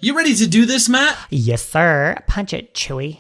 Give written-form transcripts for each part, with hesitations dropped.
You ready to do this, Matt? Yes, sir. Punch it, Chewie.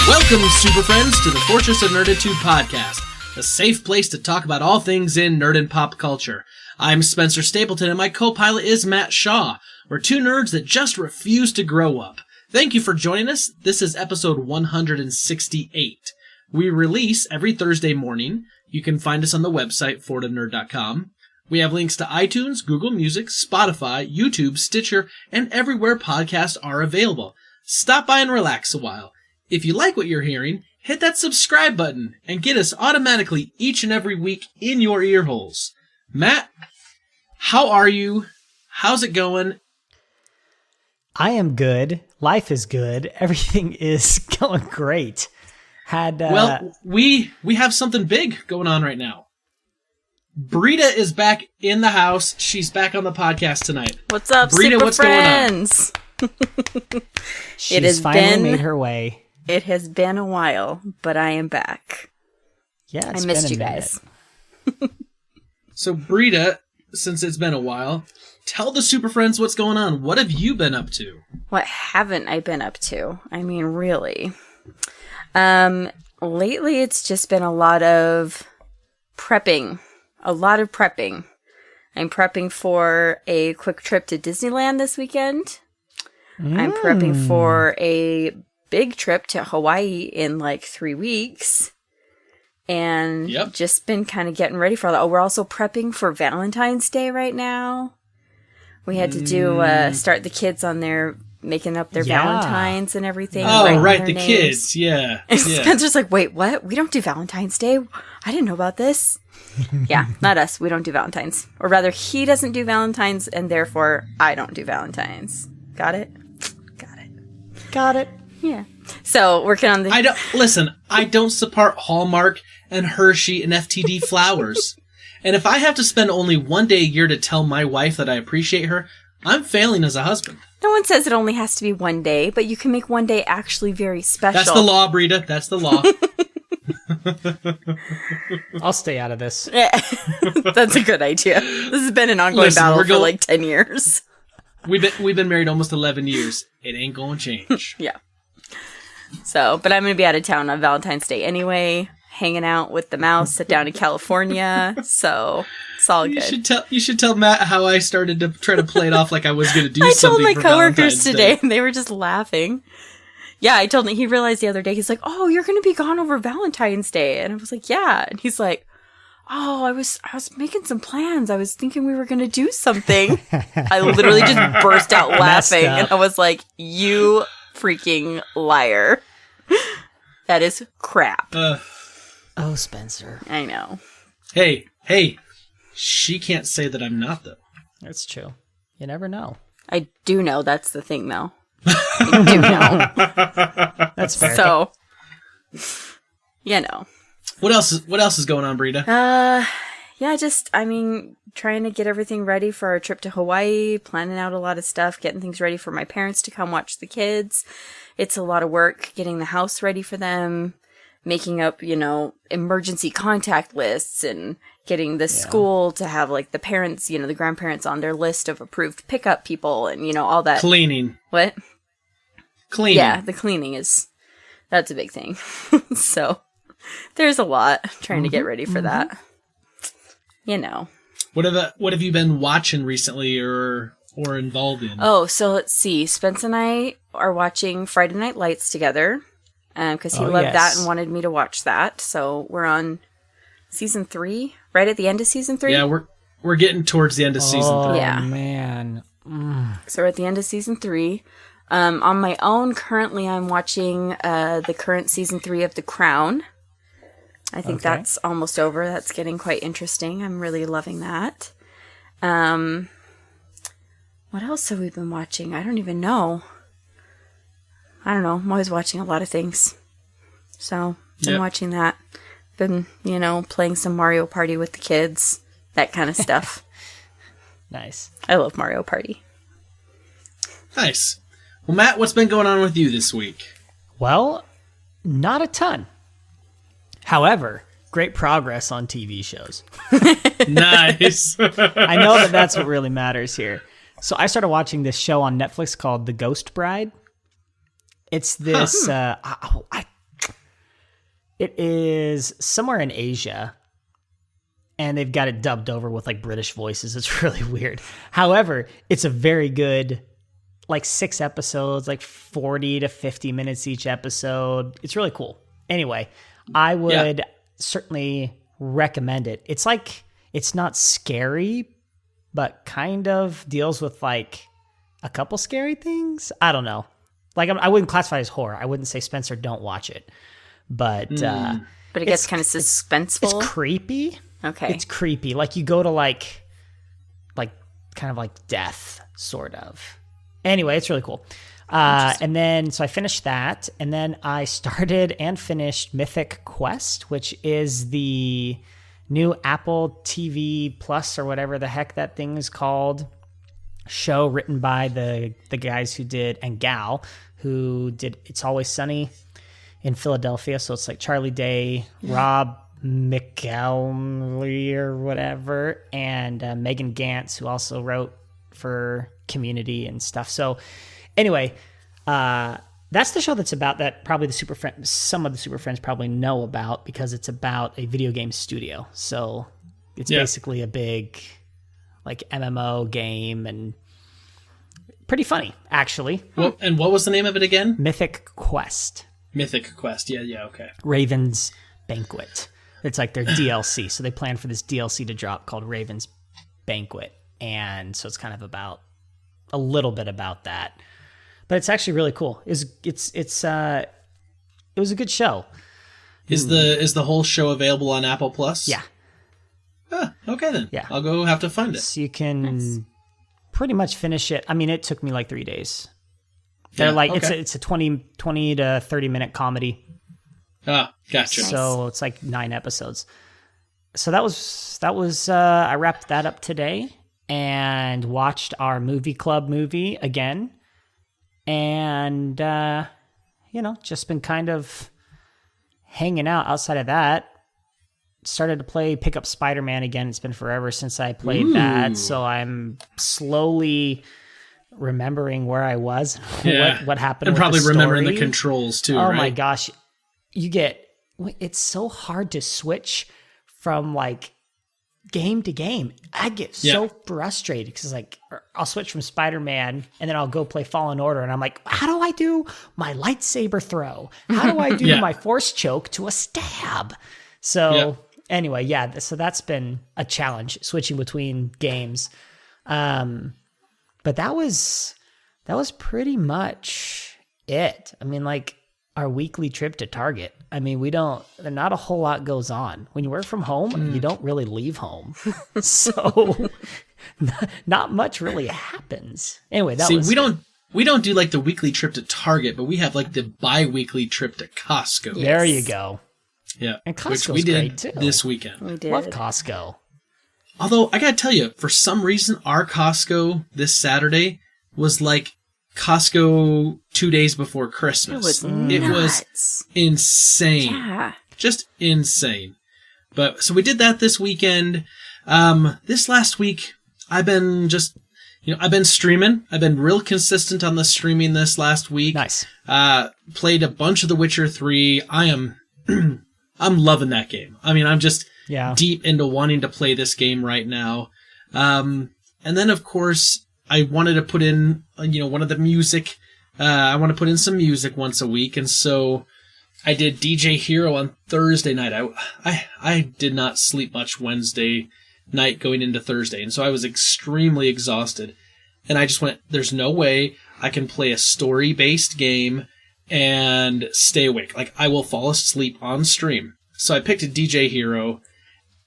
Welcome, super friends, to the Fortress of Nerditude podcast, a safe place to talk about all things in nerd and pop culture. I'm Spencer Stapleton, and my co-pilot is Matt Shaw. We're two nerds that just refuse to grow up. Thank you for joining us. This is episode 168. We release every Thursday morning. You can find us on the website, fortofnerd.com. We have links to iTunes, Google Music, Spotify, YouTube, Stitcher, and everywhere podcasts are available. Stop by and relax a while. If you like what you're hearing, hit that subscribe button and get us automatically each and every week in your ear holes. Matt, how are you? How's it going? I am good. Life is good. Everything is going great. Well, we have something big going on right now. Britta is back in the house. She's back on the podcast tonight. What's up, Britta, super what's friends? going on? She's finally made her way. It has been a while, but I am back. Yeah, I missed you guys. So, Britta, since it's been a while, tell the super friends what's going on. What have you been up to? What haven't I been up to? I mean, really. Lately, it's just been a lot of prepping. I'm prepping for a quick trip to Disneyland this weekend. I'm prepping for a big trip to Hawaii in like 3 weeks. And just been kind of getting ready for that. Oh, we're also prepping for Valentine's Day right now. We had to do, start the kids on their, making up their Valentines and everything. Oh, right, the names. Kids, yeah. Spencer's like, wait, what? We don't do Valentine's Day? I didn't know about this. Yeah, not us. We don't do Valentine's. Or rather, he doesn't do Valentine's, and therefore, I don't do Valentine's. Got it? Got it. Yeah. So, working on the... I don't support Hallmark and Hershey and FTD flowers. And if I have to spend only one day a year to tell my wife that I appreciate her, I'm failing as a husband. No one says it only has to be one day, but you can make one day actually very special. That's the law, Britta. That's the law. I'll stay out of this. That's a good idea. This has been an ongoing battle for like 10 years. We've been married almost 11 years. It ain't gonna change. Yeah. So, but I'm going to be out of town on Valentine's Day anyway, hanging out with the mouse down in California. So, it's all good. You should tell Matt how I started to try to play it off like I was going to do something. I told my coworkers today, Day. And they were just laughing. Yeah, I told him, he realized the other day, he's like, "Oh, you're going to be gone over Valentine's Day." And I was like, "Yeah." And he's like, "Oh, I was making some plans. I was thinking we were going to do something." I literally just burst out laughing. And I was like, "You freaking liar." That is crap. Oh, Spencer. I know. Hey, she can't say that I'm not, though. That's true. You never know. I do know. That's the thing, though. I do know. That's fair. So, you know. What else is going on, Britta? Yeah, trying to get everything ready for our trip to Hawaii, planning out a lot of stuff, getting things ready for my parents to come watch the kids. It's a lot of work getting the house ready for them, making up, emergency contact lists and getting the school to have like the parents, the grandparents on their list of approved pickup people and, all that. Cleaning. What? Cleaning. Yeah, the cleaning that's a big thing. So there's a lot trying to get ready for that. What have you been watching recently or involved in? Oh, so let's see. Spence and I are watching Friday Night Lights together because he loved that and wanted me to watch that. So we're on season 3, right at the end of season 3. Yeah, we're getting towards the end of season 3. Yeah, man. So we're at the end of season 3. On my own, currently I'm watching the current season 3 of The Crown. I think that's almost over. That's getting quite interesting. I'm really loving that. What else have we been watching? I don't even know. I don't know. I'm always watching a lot of things. So, been watching that. Been, playing some Mario Party with the kids. That kind of stuff. Nice. I love Mario Party. Nice. Well, Matt, what's been going on with you this week? Well, not a ton. However, great progress on TV shows. Nice. I know that's what really matters here. So I started watching this show on Netflix called The Ghost Bride. It's this... it is somewhere in Asia, and they've got it dubbed over with like British voices. It's really weird. However, it's a very good, like 6 episodes, like 40 to 50 minutes each episode. It's really cool. Anyway, I would certainly recommend it. It's like, it's not scary, but kind of deals with like a couple scary things. I don't know. Like I wouldn't classify it as horror. I wouldn't say, Spencer, don't watch it. But it gets kind of suspenseful. It's creepy. Okay. It's creepy. Like you go to like kind of like death, sort of. Anyway, it's really cool. And then, so I finished that, and then I started and finished Mythic Quest, which is the new Apple TV Plus or whatever the heck that thing is called show, written by the guys who did, and gal who did It's Always Sunny in Philadelphia. So it's like Charlie Day, Rob McElmley or whatever, and Megan Gantz, who also wrote for Community and stuff. So anyway, that's the show that's about that probably some of the Super Friends probably know about, because it's about a video game studio. So it's basically a big like MMO game, and pretty funny, actually. Well, and what was the name of it again? Mythic Quest. Mythic Quest. Yeah, okay. Raven's Banquet. It's like their DLC. So they planned for this DLC to drop called Raven's Banquet. And so it's kind of about a little bit about that. But it's actually really cool. It was a good show. Is the whole show available on Apple Plus? Yeah. Okay then. Yeah. I'll go have to find it. So you can pretty much finish it. I mean, it took me like 3 days. They're it's a 20 to 30 minute comedy. Ah, gotcha. So it's like 9 episodes. So that was I wrapped that up today and watched our movie club movie again. And just been kind of hanging out outside of that. Started to pick up Spider-Man again. It's been forever since I played that. So I'm slowly remembering where I was, what happened, and with probably the story. remembering the controls too. Oh right? my gosh, it's so hard to switch from like game to game. I get so frustrated because like I'll switch from Spider-Man and then I'll go play Fallen Order, and I'm like, how do I do my lightsaber throw? How do I do my force choke to a stab? So anyway, so that's been a challenge, switching between games. But that was pretty much it. I mean, like our weekly trip to Target. I mean, not a whole lot goes on. When you work from home, you don't really leave home. So not much really happens. Anyway, we don't do like the weekly trip to Target, but we have like the bi-weekly trip to Costco. Yes. There you go. Yeah. And Costco's which we did great too. This weekend. We did. Love Costco. Although, I gotta tell you, for some reason, our Costco this Saturday was like Costco 2 days before Christmas. It was insane. Yeah. Just insane. But, so we did that this weekend. This last week, I've been streaming. I've been real consistent on the streaming this last week. Nice. Played a bunch of The Witcher 3. I'm loving that game. I mean, I'm just deep into wanting to play this game right now. And then, of course, I wanted to put in, one of the music. I want to put in some music once a week. And so I did DJ Hero on Thursday night. I did not sleep much Wednesday night going into Thursday. And so I was extremely exhausted. And I just went, there's no way I can play a story-based game and stay awake. Like, I will fall asleep on stream. So I picked a DJ Hero,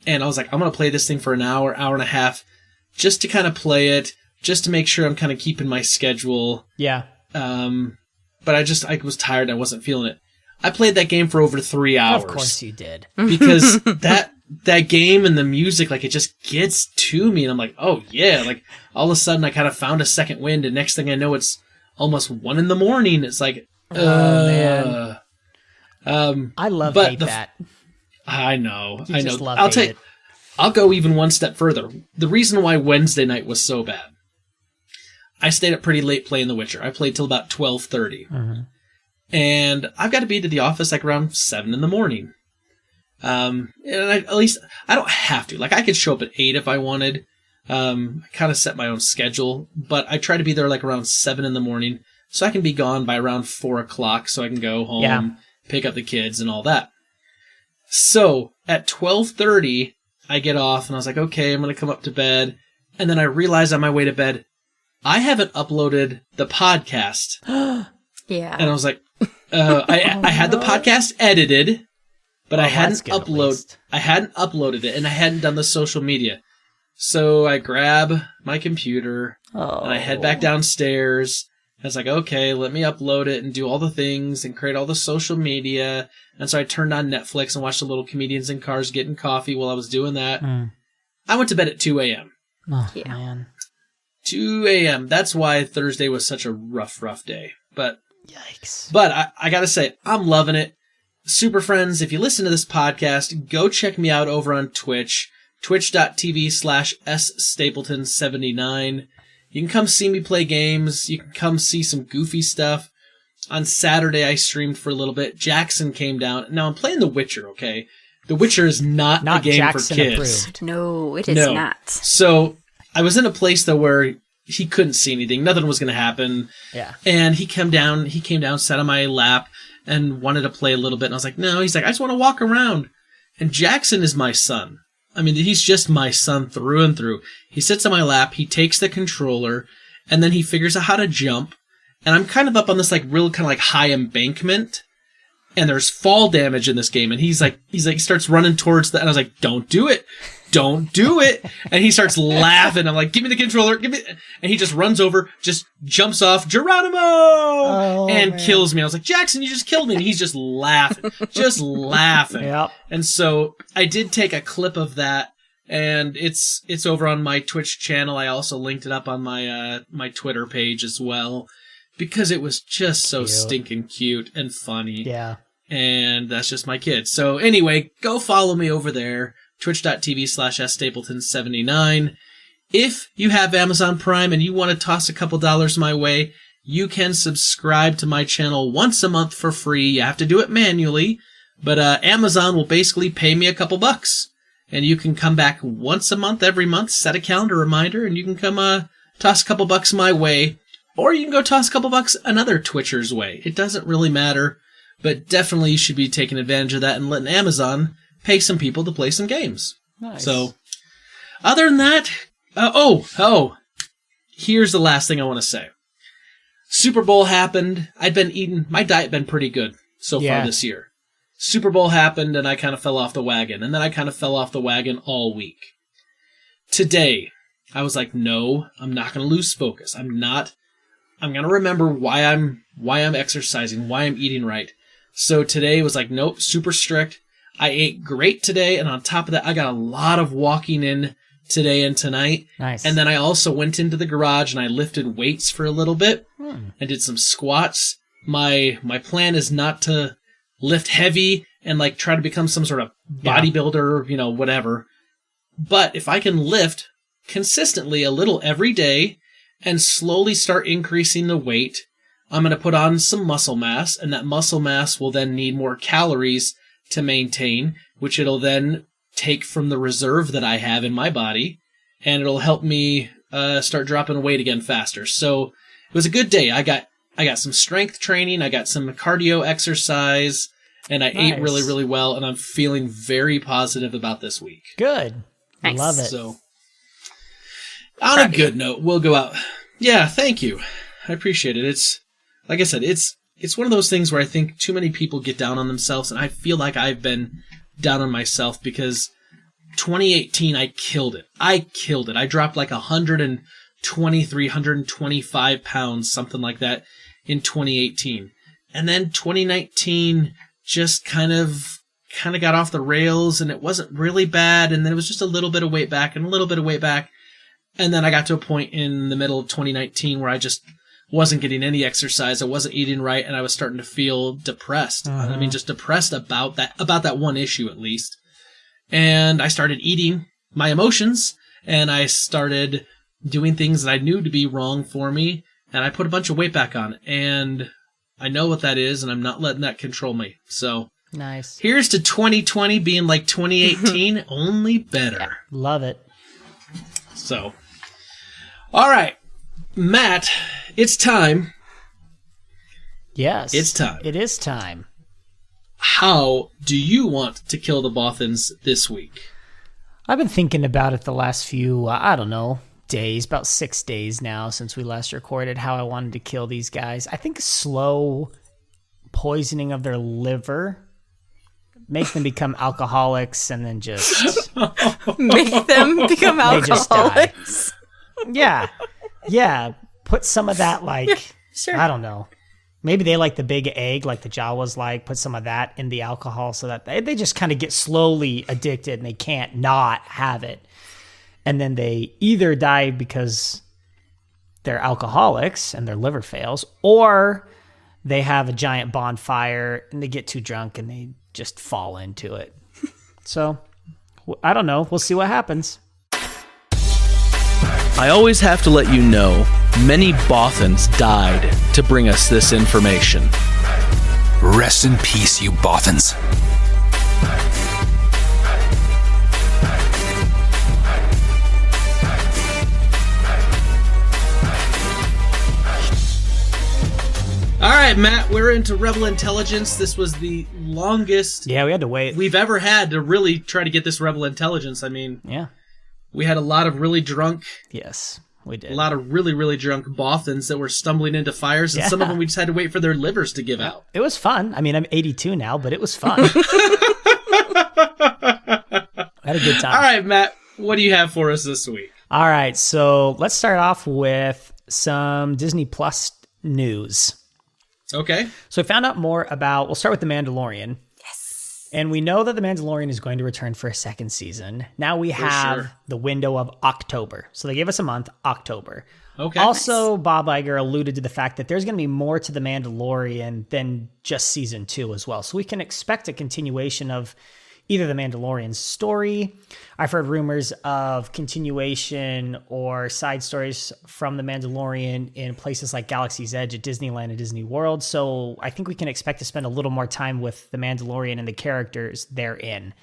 and I was like, I'm going to play this thing for an hour and a half, just to kind of play it, just to make sure I'm kind of keeping my schedule. Yeah. But I was tired. I wasn't feeling it. I played that game for over 3 hours. Of course you did. Because that game and the music, like, it just gets to me. And I'm like, oh, yeah. Like, all of a sudden, I kind of found a second wind. And next thing I know, it's almost 1 a.m. It's like, man. I love hate that. I know. You I just know. love hate it. I'll go even one step further. The reason why Wednesday night was so bad, I stayed up pretty late playing The Witcher. I played till about 12:30. Mm-hmm. And I've got to be to the office like around 7 a.m. And at least I don't have to. Like, I could show up at 8 if I wanted. I kind of set my own schedule, but I try to be there like around 7 a.m. so I can be gone by around 4 o'clock so I can go home, pick up the kids and all that. So at 12:30, I get off and I was like, okay, I'm going to come up to bed. And then I realized on my way to bed, I haven't uploaded the podcast. Yeah. And I was like, I had the podcast edited, but I hadn't uploaded it, and I hadn't done the social media. So I grab my computer and I head back downstairs. I was like, okay, let me upload it and do all the things and create all the social media. And so I turned on Netflix and watched the little comedians in cars getting coffee while I was doing that. I went to bed at 2 a.m. Oh, yeah. Man. 2 a.m. That's why Thursday was such a rough day. But yikes. But I gotta say, I'm loving it. Super friends, if you listen to this podcast, go check me out over on Twitch, twitch.tv/sstapleton79. You can come see me play games. You can come see some goofy stuff. On Saturday, I streamed for a little bit. Jackson came down. Now, I'm playing The Witcher, okay? The Witcher is not a game Jackson for kids. Approved. No, it is not. So, I was in a place, though, where he couldn't see anything. Nothing was going to happen. Yeah. And he came down, sat on my lap, and wanted to play a little bit. And I was like, no. He's like, I just want to walk around. And Jackson is my son. I mean, he's just my son through and through. He sits on my lap, he takes the controller, and then he figures out how to jump. And I'm kind of up on this like real kind of like high embankment, and there's fall damage in this game. And he starts running towards and I was like, don't do it. Don't do it. And he starts laughing. I'm like, give me the controller. And he just runs over, just jumps off, Geronimo! And kills me. I was like, Jackson, you just killed me. And he's just laughing. Yep. And so I did take a clip of that, and it's over on my Twitch channel. I also linked it up on my my Twitter page as well, because it was just so stinking cute and funny. Yeah. And that's just my kid. So anyway, go follow me over there. Twitch.tv/sstapleton79. If you have Amazon Prime and you want to toss a couple dollars my way, you can subscribe to my channel once a month for free. You have to do it manually, but Amazon will basically pay me a couple bucks. And you can come back once a month, every month, set a calendar reminder, and you can come toss a couple bucks my way. Or you can go toss a couple bucks another Twitcher's way. It doesn't really matter, but definitely you should be taking advantage of that and letting Amazon pay some people to play some games. Nice. So, other than that, here's the last thing I want to say. Super Bowl happened. My diet been pretty good so far this year. Super Bowl happened and I kind of fell off the wagon. And then I kind of fell off the wagon all week. Today, I was like, no, I'm not going to lose focus. I'm going to remember why I'm exercising, why I'm eating right. So today was like, nope, super strict. I ate great today, and on top of that, I got a lot of walking in today and tonight. Nice. And then I also went into the garage and I lifted weights for a little bit and did some squats. My plan is not to lift heavy and like try to become some sort of bodybuilder, whatever. But if I can lift consistently a little every day and slowly start increasing the weight, I'm going to put on some muscle mass, and that muscle mass will then need more calories to maintain, which it'll then take from the reserve that I have in my body, and it'll help me start dropping weight again faster. So it was a good day. I got some strength training, I got some cardio exercise, and I ate really, really well, and I'm feeling very positive about this week. Good. Nice. Love it. So on a good note, we'll go out. Yeah, thank you. I appreciate it. It's like I said, it's one of those things where I think too many people get down on themselves, and I feel like I've been down on myself because 2018, I killed it. I dropped like 123, 125 pounds, something like that, in 2018. And then 2019, just kind of got off the rails, and it wasn't really bad, and then it was just a little bit of weight back and a little bit of weight back. And then I got to a point in the middle of 2019 where I just wasn't getting any exercise. I wasn't eating right, and I was starting to feel depressed. I mean, just depressed about that one issue at least. And I started eating my emotions, and I started doing things that I knew to be wrong for me, and I put a bunch of weight back on. And I know what that is, and I'm not letting that control me. So nice. Here's to 2020 being like 2018, only better. Yeah, love it. So, all right, Matt, it's time. Yes. It's time. It is time. How do you want to kill the Bothans this week? I've been thinking about it the last few, I don't know, days, about 6 days now since we last recorded, how I wanted to kill these guys. I think slow poisoning of their liver, make them become alcoholics, and then just... Make them become alcoholics? Yeah. Put some of that, like, sure. I don't know. Maybe they like the big egg, like the Jawas like, put some of that in the alcohol so that they just kind of get slowly addicted and they can't not have it. And then they either die because they're alcoholics and their liver fails, or they have a giant bonfire and they get too drunk and they just fall into it. So, I don't know. We'll see what happens. I always have to let you know, many Bothans died to bring us this information. Rest in peace, you Bothans. All right, Matt, we're into Rebel Intelligence. This was the longest we had to wait. we've ever had to really try to get this Rebel Intelligence. I mean, we had a lot of really drunk... Yes, we did. A lot of really, really drunk Bothans that were stumbling into fires, and some of them we just had to wait for their livers to give out. It was fun. I mean, I'm 82 now, but it was fun. I had a good time. All right, Matt, what do you have for us this week? All right, so let's start off with some Disney Plus news. Okay. So we found out more about, we'll start with The Mandalorian. Yes. And we know that The Mandalorian is going to return for a second season. Now we have the window of October. So they gave us a month, October. Okay. Also, Bob Iger alluded to the fact that there's going to be more to The Mandalorian than just season 2 as well. So we can expect a continuation of either The Mandalorian's story. I've heard rumors of continuation or side stories from The Mandalorian in places like Galaxy's Edge at Disneyland and Disney World. So I think we can expect to spend a little more time with The Mandalorian and the characters therein.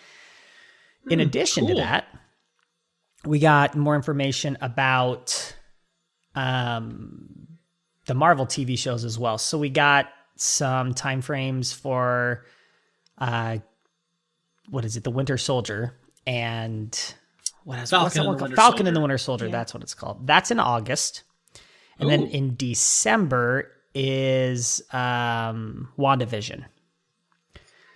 In addition to that, we got more information about the Marvel TV shows as well. So we got some time frames for what is it? The Winter Soldier and Falcon and the Winter Soldier. Yeah. That's what it's called. That's in August. And then in December is WandaVision.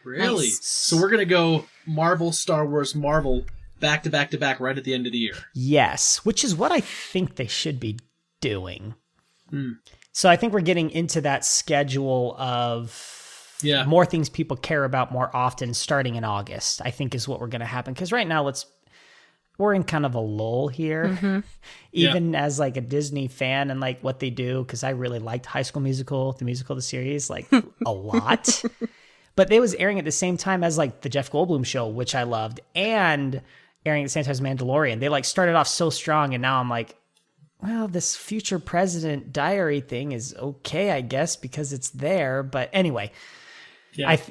Really? Nice. So we're going to go Marvel, Star Wars, Marvel, back to back to back right at the end of the year. Yes, which is what I think they should be doing. So I think we're getting into that schedule of more things people care about more often starting in August, I think is what we're going to happen. Because right now we're in kind of a lull here, even as like a Disney fan and like what they do. Because I really liked High School Musical, the series, like a lot. But it was airing at the same time as like the Jeff Goldblum show, which I loved, and airing at the same time as Mandalorian. They like started off so strong, and now I'm like, well, this future president diary thing is okay, I guess, because it's there. But anyway,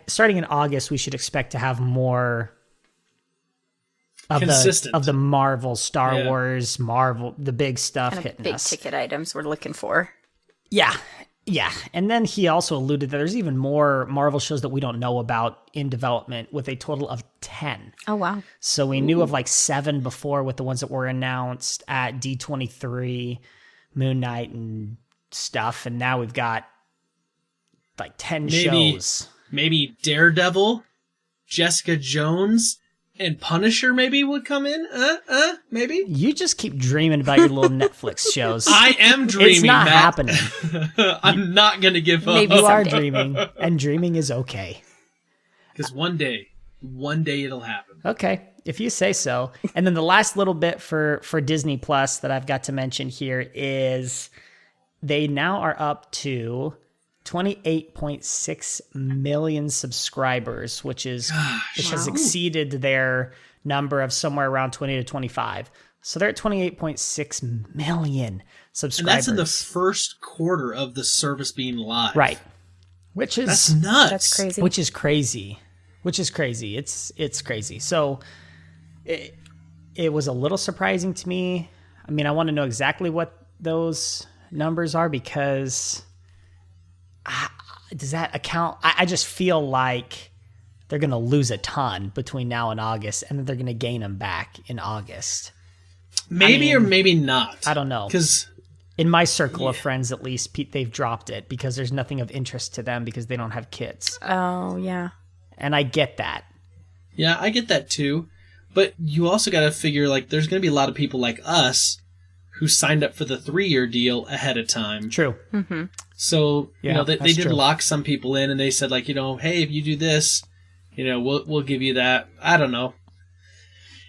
starting in August, we should expect to have more of the Marvel, Star Wars, Marvel, the big stuff kind of hitting big us. Ticket items we're looking for. Yeah. And then he also alluded that there's even more Marvel shows that we don't know about in development with a total of 10. Oh, wow. So we knew of like 7 before with the ones that were announced at D23, Moon Knight and stuff. And now we've got like 10 shows. Maybe Daredevil, Jessica Jones, and Punisher maybe would come in. Maybe. You just keep dreaming about your little Netflix shows. I am dreaming, It's not Matt. happening. I'm not going to give up. Maybe You are someday. dreaming, and dreaming is okay. Because one day it'll happen. Okay, if you say so. And then the last little bit for Disney Plus that I've got to mention here is they now are up to 28.6 million subscribers, which has exceeded their number of somewhere around 20 to 25. So they're at 28.6 million subscribers. And that's in the first quarter of the service being live. Right. That's nuts. That's crazy. Which is crazy. It's crazy. So it was a little surprising to me. I mean, I want to know exactly what those numbers are because does that account? I just feel like they're going to lose a ton between now and August, and then they're going to gain them back in August. Maybe or maybe not. I don't know. Because in my circle of friends, at least, they've dropped it because there's nothing of interest to them because they don't have kids. Oh, yeah. And I get that. Yeah, I get that too. But you also got to figure, like, there's going to be a lot of people like us who signed up for the 3-year deal ahead of time. True. Mm-hmm. So, they did true. lock some people in, and they said, like, hey, if you do this, we'll give you that. I don't know.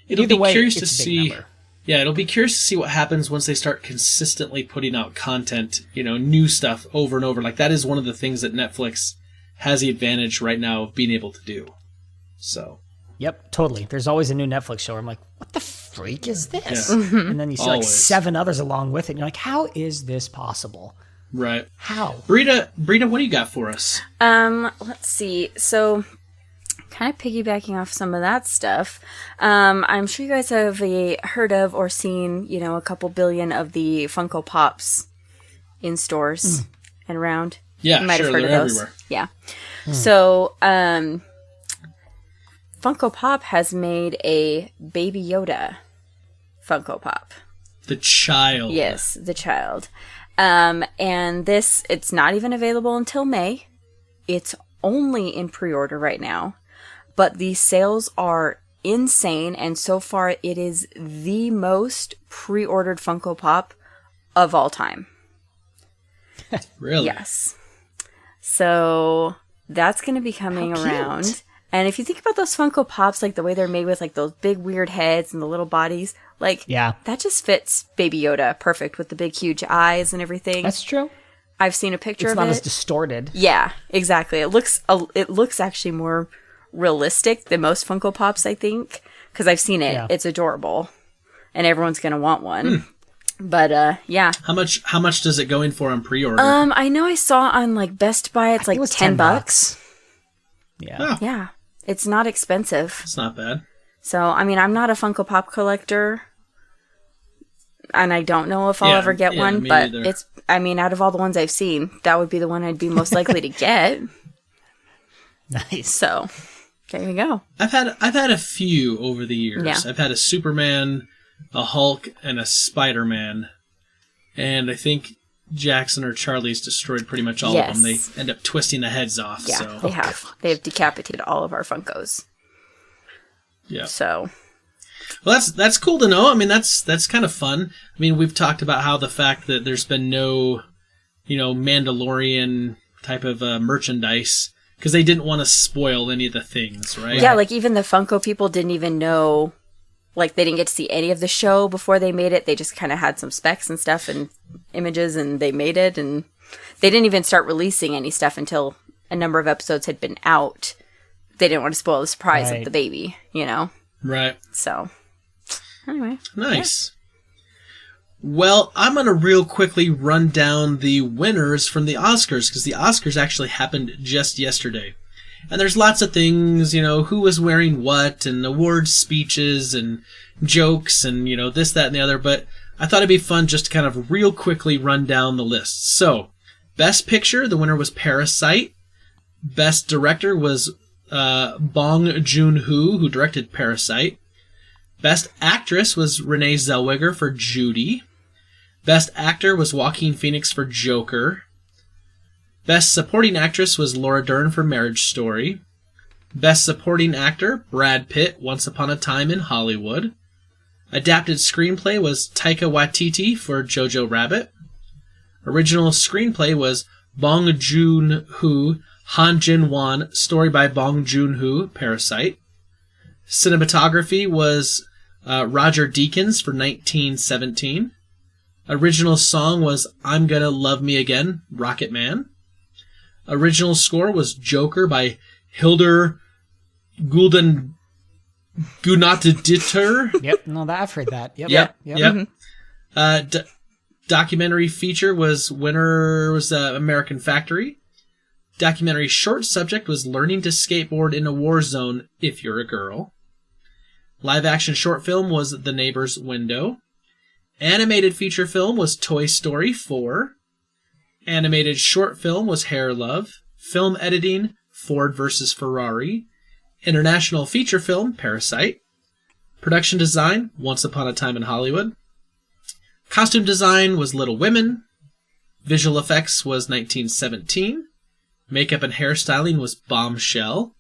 It'll be curious to see. Number. Yeah, it'll be curious to see what happens once they start consistently putting out content, new stuff over and over. Like, that is one of the things that Netflix has the advantage right now of being able to do. So. Yep, totally. There's always a new Netflix show where I'm like, what the freak is this? Yeah. Mm-hmm. And then you see like 7 others along with it, and you're like, how is this possible? Right. How? Britta, what do you got for us? Let's see. So, kind of piggybacking off some of that stuff, I'm sure you guys have heard of or seen, a couple billion of the Funko Pops in stores and around. Yeah, you might sure, have heard they're of those. Everywhere. Yeah. So, Funko Pop has made a Baby Yoda Funko Pop. The child. Yes, the child. And it's not even available until May. It's only in pre-order right now. But the sales are insane, and so far it is the most pre-ordered Funko Pop of all time. Really? Yes. So that's going to be coming around. And if you think about those Funko Pops, like the way they're made with like those big weird heads and the little bodies, like that just fits Baby Yoda perfect with the big huge eyes and everything. That's true. I've seen a picture of it. It's not as distorted. Yeah, exactly. It looks actually more realistic than most Funko Pops, I think, because I've seen it. Yeah. It's adorable, and everyone's gonna want one. But yeah. How much does it go in for on pre-order? I know I saw on like Best Buy it's like $10. Yeah. Oh. Yeah. It's not expensive. It's not bad. So, I mean, I'm not a Funko Pop collector, and I don't know if I'll ever get one, but either. Out of all the ones I've seen, that would be the one I'd be most likely to get. Nice. So, there you go. I've had a few over the years. Yeah. I've had a Superman, a Hulk, and a Spider-Man, and I think Jackson or Charlie's destroyed pretty much all of them. They end up twisting the heads off. Yeah, so. they have. They have decapitated all of our Funkos. Yeah. So. Well, that's cool to know. I mean, that's kind of fun. I mean, we've talked about how the fact that there's been no, Mandalorian type of merchandise because they didn't want to spoil any of the things, right? Yeah, like even the Funko people didn't even know. Like, they didn't get to see any of the show before they made it. They just kind of had some specs and stuff and images, and they made it. And they didn't even start releasing any stuff until a number of episodes had been out. They didn't want to spoil the surprise of the baby, Right. So, anyway. Nice. Yeah. Well, I'm going to real quickly run down the winners from the Oscars, because the Oscars actually happened just yesterday. And there's lots of things, who was wearing what, and award speeches, and jokes, and, this, that, and the other. But I thought it'd be fun just to kind of real quickly run down the list. So, Best Picture, the winner was Parasite. Best Director was Bong Joon-ho, who directed Parasite. Best Actress was Renee Zellweger for Judy. Best Actor was Joaquin Phoenix for Joker. Best Supporting Actress was Laura Dern for Marriage Story. Best Supporting Actor, Brad Pitt, Once Upon a Time in Hollywood. Adapted Screenplay was Taika Waititi for Jojo Rabbit. Original Screenplay was Bong Joon-ho, Han Jin-won, story by Bong Joon-ho, Parasite. Cinematography was Roger Deakins for 1917. Original song was I'm Gonna Love Me Again, Rocket Man. Original score was Joker by Hildur Guðnadóttir. Yep, no, I've heard that. Yep. Mm-hmm. Documentary feature was American Factory. Documentary short subject was Learning to Skateboard in a War Zone If You're a Girl. Live action short film was The Neighbor's Window. Animated feature film was Toy Story 4. Animated short film was Hair Love. Film editing, Ford vs. Ferrari. International feature film, Parasite. Production design, Once Upon a Time in Hollywood. Costume design was Little Women. Visual effects was 1917. Makeup and hairstyling was Bombshell.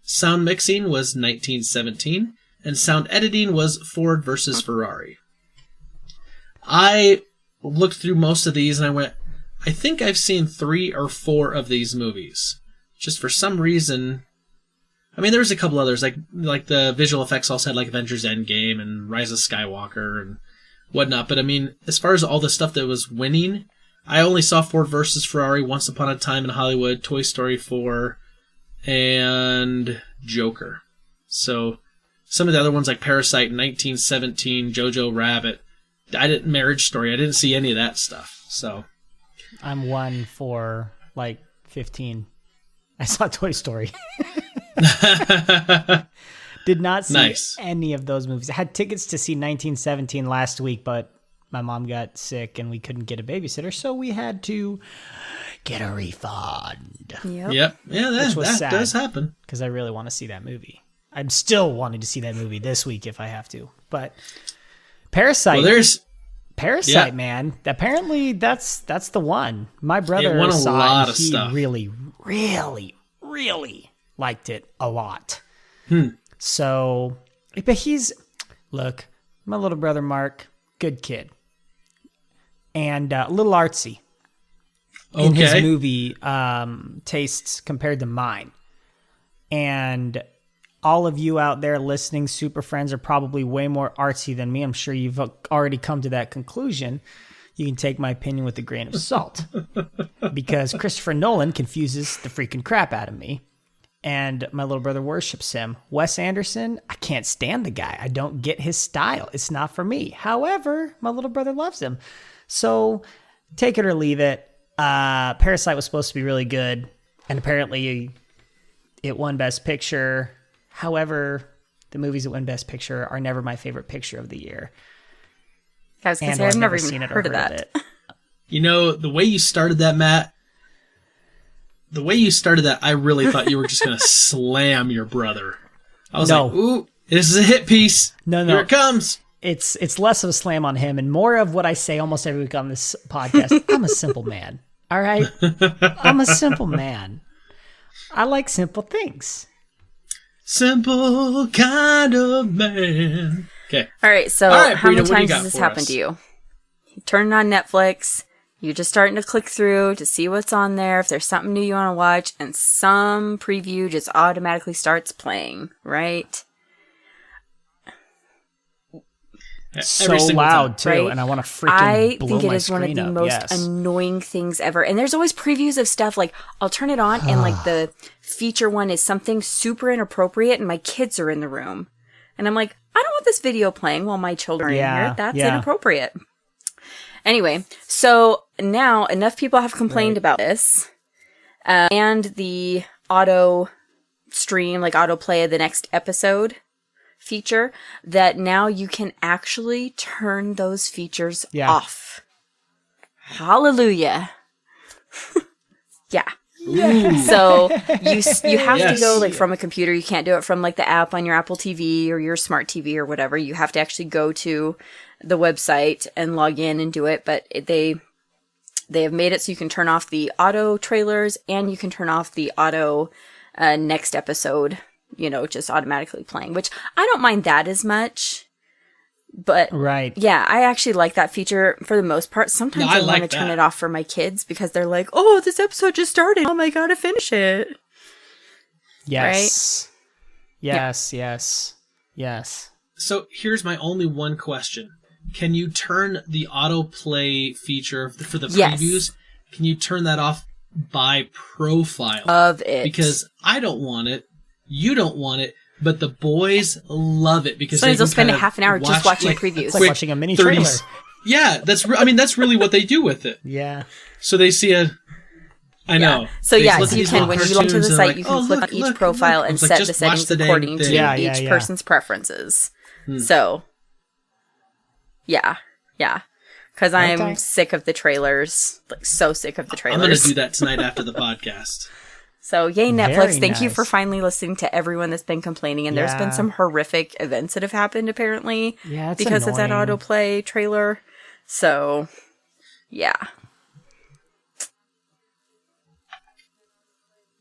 Sound mixing was 1917. And sound editing was Ford vs. Ferrari. I looked through most of these and I went, I think I've seen 3 or 4 of these movies. Just for some reason, I mean, there was a couple others, like the visual effects also had like Avengers Endgame and Rise of Skywalker and whatnot. But I mean, as far as all the stuff that was winning, I only saw Ford vs. Ferrari, Once Upon a Time in Hollywood, Toy Story 4, and Joker. So some of the other ones like Parasite, 1917, Jojo Rabbit, Marriage Story, I didn't see any of that stuff. So I'm 1 for like 15. I saw Toy Story. Did not see any of those movies. I had tickets to see 1917 last week, but my mom got sick and we couldn't get a babysitter, so we had to get a refund. Yep. Yeah, that does happen. Because I really want to see that movie. I'm still wanting to see that movie this week if I have to. But Parasite. Well, Parasite, man. Apparently, that's the one. My brother saw it. He really, really, really liked it a lot. So, but look, my little brother Mark, good kid, and a little artsy in his movie tastes compared to mine. And all of you out there listening, super friends, are probably way more artsy than me. I'm sure you've already come to that conclusion. You can take my opinion with a grain of salt. Because Christopher Nolan confuses the freaking crap out of me. And my little brother worships him. Wes Anderson, I can't stand the guy. I don't get his style. It's not for me. However, my little brother loves him. So take it or leave it. Parasite was supposed to be really good. And apparently it won Best Picture. However, the movies that win Best Picture are never my favorite picture of the year. I was going to say, I've never even heard of that. You know, the way you started that, Matt, I really thought you were just going to slam your brother. I was like, ooh, this is a hit piece. No. Here it comes. It's less of a slam on him and more of what I say almost every week on this podcast. I'm a simple man. All right? I'm a simple man. I like simple things. Simple kind of man. Okay. All right, so how Britta, many times has this happened to you? You turn on Netflix, you're just starting to click through to see what's on there, if there's something new you want to watch, and some preview just automatically starts playing, right? So loud, too, right? And I want to freaking blow my screen up. I think it is one of the most annoying things ever. And there's always previews of stuff, like, I'll turn it on, and, like, the feature one is something super inappropriate, and my kids are in the room. And I'm like, I don't want this video playing while my children are in here. That's inappropriate. Anyway, so now enough people have complained about this. And the auto stream, like autoplay of the next episode feature, that now you can actually turn those features off. Hallelujah. Yeah. So you have to go like from a computer. You can't do it from like the app on your Apple TV or your smart TV or whatever. You have to actually go to the website and log in and do it. But they have made it so you can turn off the auto trailers and you can turn off the auto next episode, just automatically playing, which I don't mind that as much. But Right. yeah, I actually like that feature for the most part. Sometimes I want to turn it off for my kids because they're like, "Oh, this episode just started. Oh my god, to finish it." Yes. Right? Yes. So here's my only one question. Can you turn the autoplay feature for the previews? Can you turn that off by profile? Of it. Because I don't want it. You don't want it. But the boys love it because they'll spend a half an hour just watching previews. It's like watching a mini trailer. Yeah, that's really what they do with it. Yeah. So they see I know. So you can, when you log to the site, you can click on each profile and set the settings according to each person's preferences. So, yeah. Because I'm sick of the trailers, like so sick of the trailers. I'm going to do that tonight after the podcast. So, yay, Netflix. Thank you for finally listening to everyone that's been complaining. And there's been some horrific events that have happened, apparently, because of that autoplay trailer. So, yeah.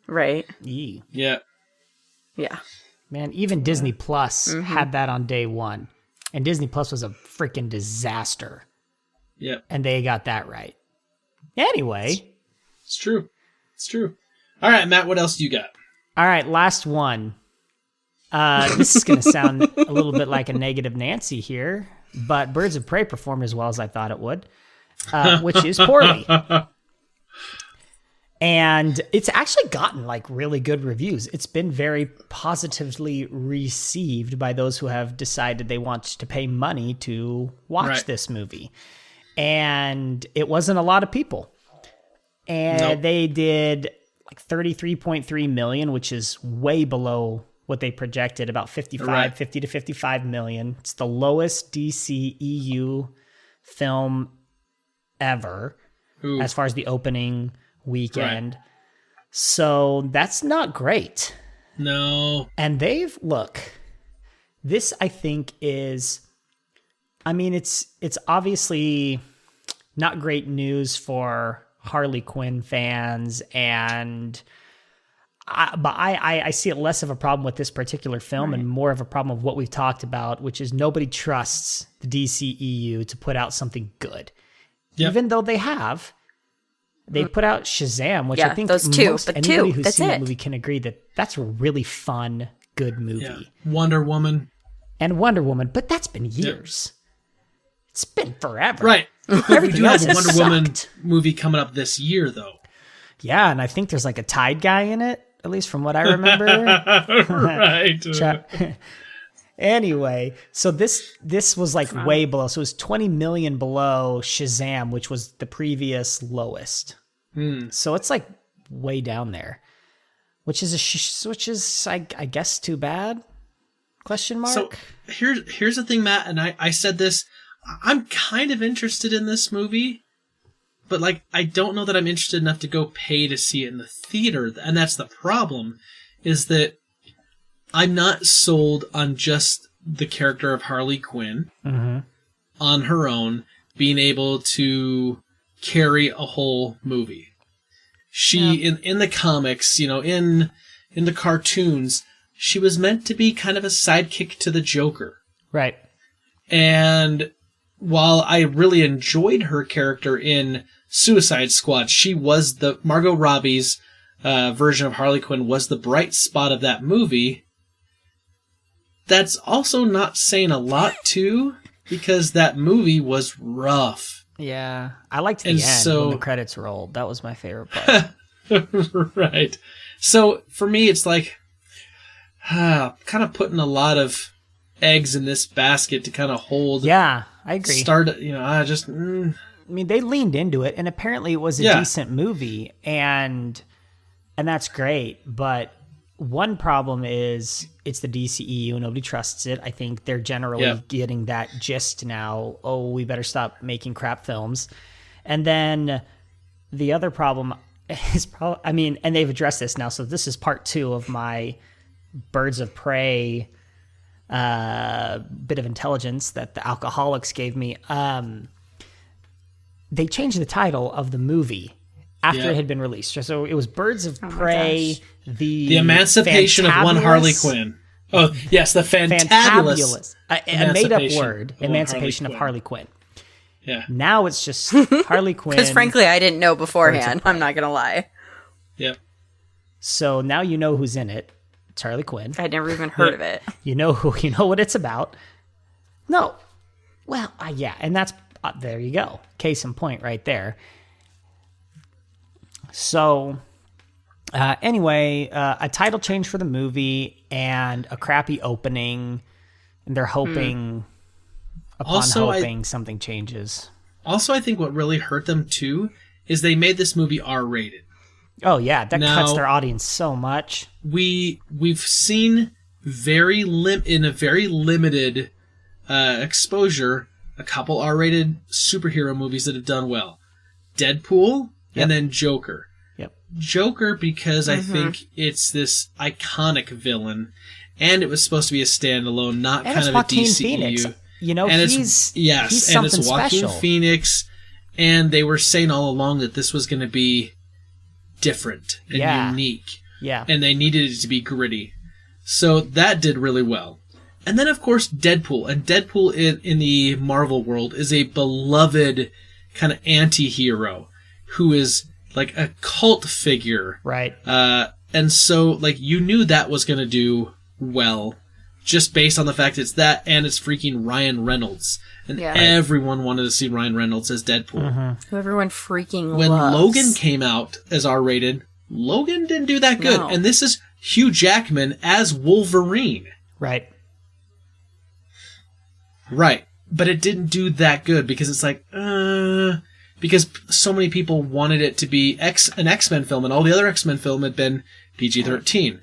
Right. Yeah. Man, even Disney Plus had that on day one. And Disney Plus was a freaking disaster. Yep. And they got that right. Anyway. It's true. All right, Matt, what else do you got? All right, last one. This is going to sound a little bit like a negative Nancy here, but Birds of Prey performed as well as I thought it would, which is poorly. And it's actually gotten like really good reviews. It's been very positively received by those who have decided they want to pay money to watch this movie. And it wasn't a lot of people. And they did like 33.3 million, which is way below what they projected, about 50 to 55 million. It's the lowest DCEU film ever as far as the opening weekend. Right. So that's not great. No. And this I think is, it's obviously not great news for Harley Quinn fans, but I see it less of a problem with this particular film and more of a problem of what we've talked about, which is nobody trusts the DCEU to put out something good. Yep. Even though they have. They put out Shazam, which I think anybody who's seen the movie can agree that that's a really fun, good movie. Yeah. Wonder Woman, but that's been years. Yeah. It's been forever. Right. We do have a Wonder Woman movie coming up this year, though. Yeah, and I think there's like a Tide guy in it, at least from what I remember. Right. Anyway, so this was like way below. So it was 20 million below Shazam, which was the previous lowest. So it's like way down there, which is I guess too bad? Question mark. So here's the thing, Matt, and I said this. I'm kind of interested in this movie, but like I don't know that I'm interested enough to go pay to see it in the theater, and that's the problem. Is that I'm not sold on just the character of Harley Quinn on her own being able to carry a whole movie. She in the comics, in the cartoons, she was meant to be kind of a sidekick to the Joker. Right. And while I really enjoyed her character in Suicide Squad, she was Margot Robbie's version of Harley Quinn was the bright spot of that movie. That's also not saying a lot, too, because that movie was rough. Yeah. I liked the end when the credits rolled. That was my favorite part. Right. So, for me, it's like kind of putting a lot of eggs in this basket to kind of hold. Yeah, I agree. They leaned into it, and apparently it was a decent movie, and that's great, but one problem is it's the DCEU. Nobody trusts it. I think they're generally getting that gist now. Oh, we better stop making crap films. And then the other problem is and they've addressed this now. So this is part 2 of my Birds of Prey bit of intelligence that the alcoholics gave me. They changed the title of the movie after it had been released. So it was Birds of Prey, the Emancipation of One Harley Quinn. Oh, yes, the fantabulous. A made-up word, Emancipation of Harley Quinn. Yeah. Now it's just Harley Quinn. Because frankly, I didn't know beforehand. I'm not going to lie. Yep. So now you know who's in it. It's Harley Quinn. I'd never even heard of it. You know what it's about. No. Well, yeah, and that's there you go. Case in point right there. So anyway, a title change for the movie and a crappy opening, and they're hoping something changes. Also, I think what really hurt them too is they made this movie R-rated. Oh yeah, that cuts their audience so much. We've seen in a very limited exposure a couple R-rated superhero movies that have done well. Deadpool and then Joker. Yep. Joker because I think it's this iconic villain, and it was supposed to be a standalone, not and kind of Joaquin a DCEU. Phoenix. You know, and he's it's something Joaquin special. Phoenix, and they were saying all along that this was going to be different and unique. Yeah. And they needed it to be gritty. So that did really well. And then, of course, Deadpool. And Deadpool in the Marvel world is a beloved kind of anti-hero who is like a cult figure. Right. And so, like, you knew that was going to do well just based on the fact it's that and it's freaking Ryan Reynolds. And everyone wanted to see Ryan Reynolds as Deadpool. Who everyone freaking When loves. Logan came out as R-rated, Logan didn't do that good. No. And this is Hugh Jackman as Wolverine. Right. Right. But it didn't do that good because it's like, because so many people wanted it to be an X-Men film, and all the other X-Men film had been PG-13.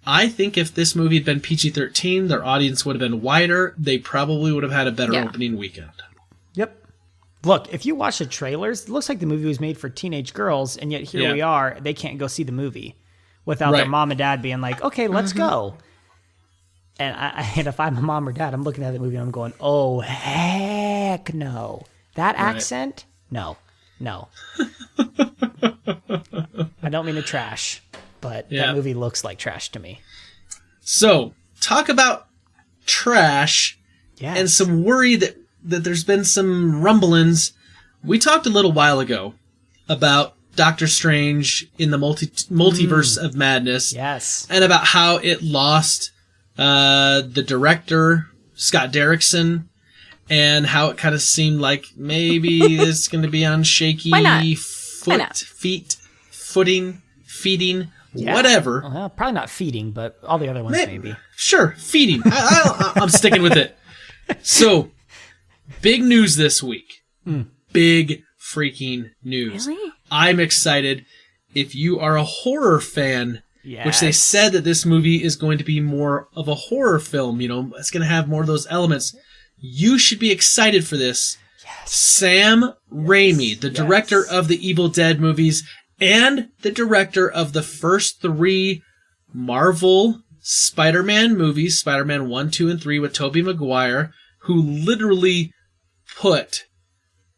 I think if this movie had been PG-13, their audience would have been wider. They probably would have had a better opening weekend. Yep. Look, if you watch the trailers, it looks like the movie was made for teenage girls, and yet here we are. They can't go see the movie without their mom and dad being like, okay, let's go. And if I'm a mom or dad, I'm looking at the movie and I'm going, oh, heck no. That accent? No. I don't mean to trash, but that movie looks like trash to me. So, talk about trash and some worry that there's been some rumblings. We talked a little while ago about Doctor Strange in the multiverse of madness. Yes. And about how it lost the director, Scott Derrickson, and how it kind of seemed like maybe it's going to be on shaky footing, feeding, whatever. Well, probably not feeding, but all the other ones maybe. Sure, feeding. I'm sticking with it. So, big news this week. Big freaking news. Really? I'm excited. If you are a horror fan, which they said that this movie is going to be more of a horror film, it's going to have more of those elements. You should be excited for this. Yes. Sam Raimi, the director of the Evil Dead movies and the director of the first 3 Marvel Spider-Man movies, Spider-Man 1, 2, and 3 with Tobey Maguire, who literally put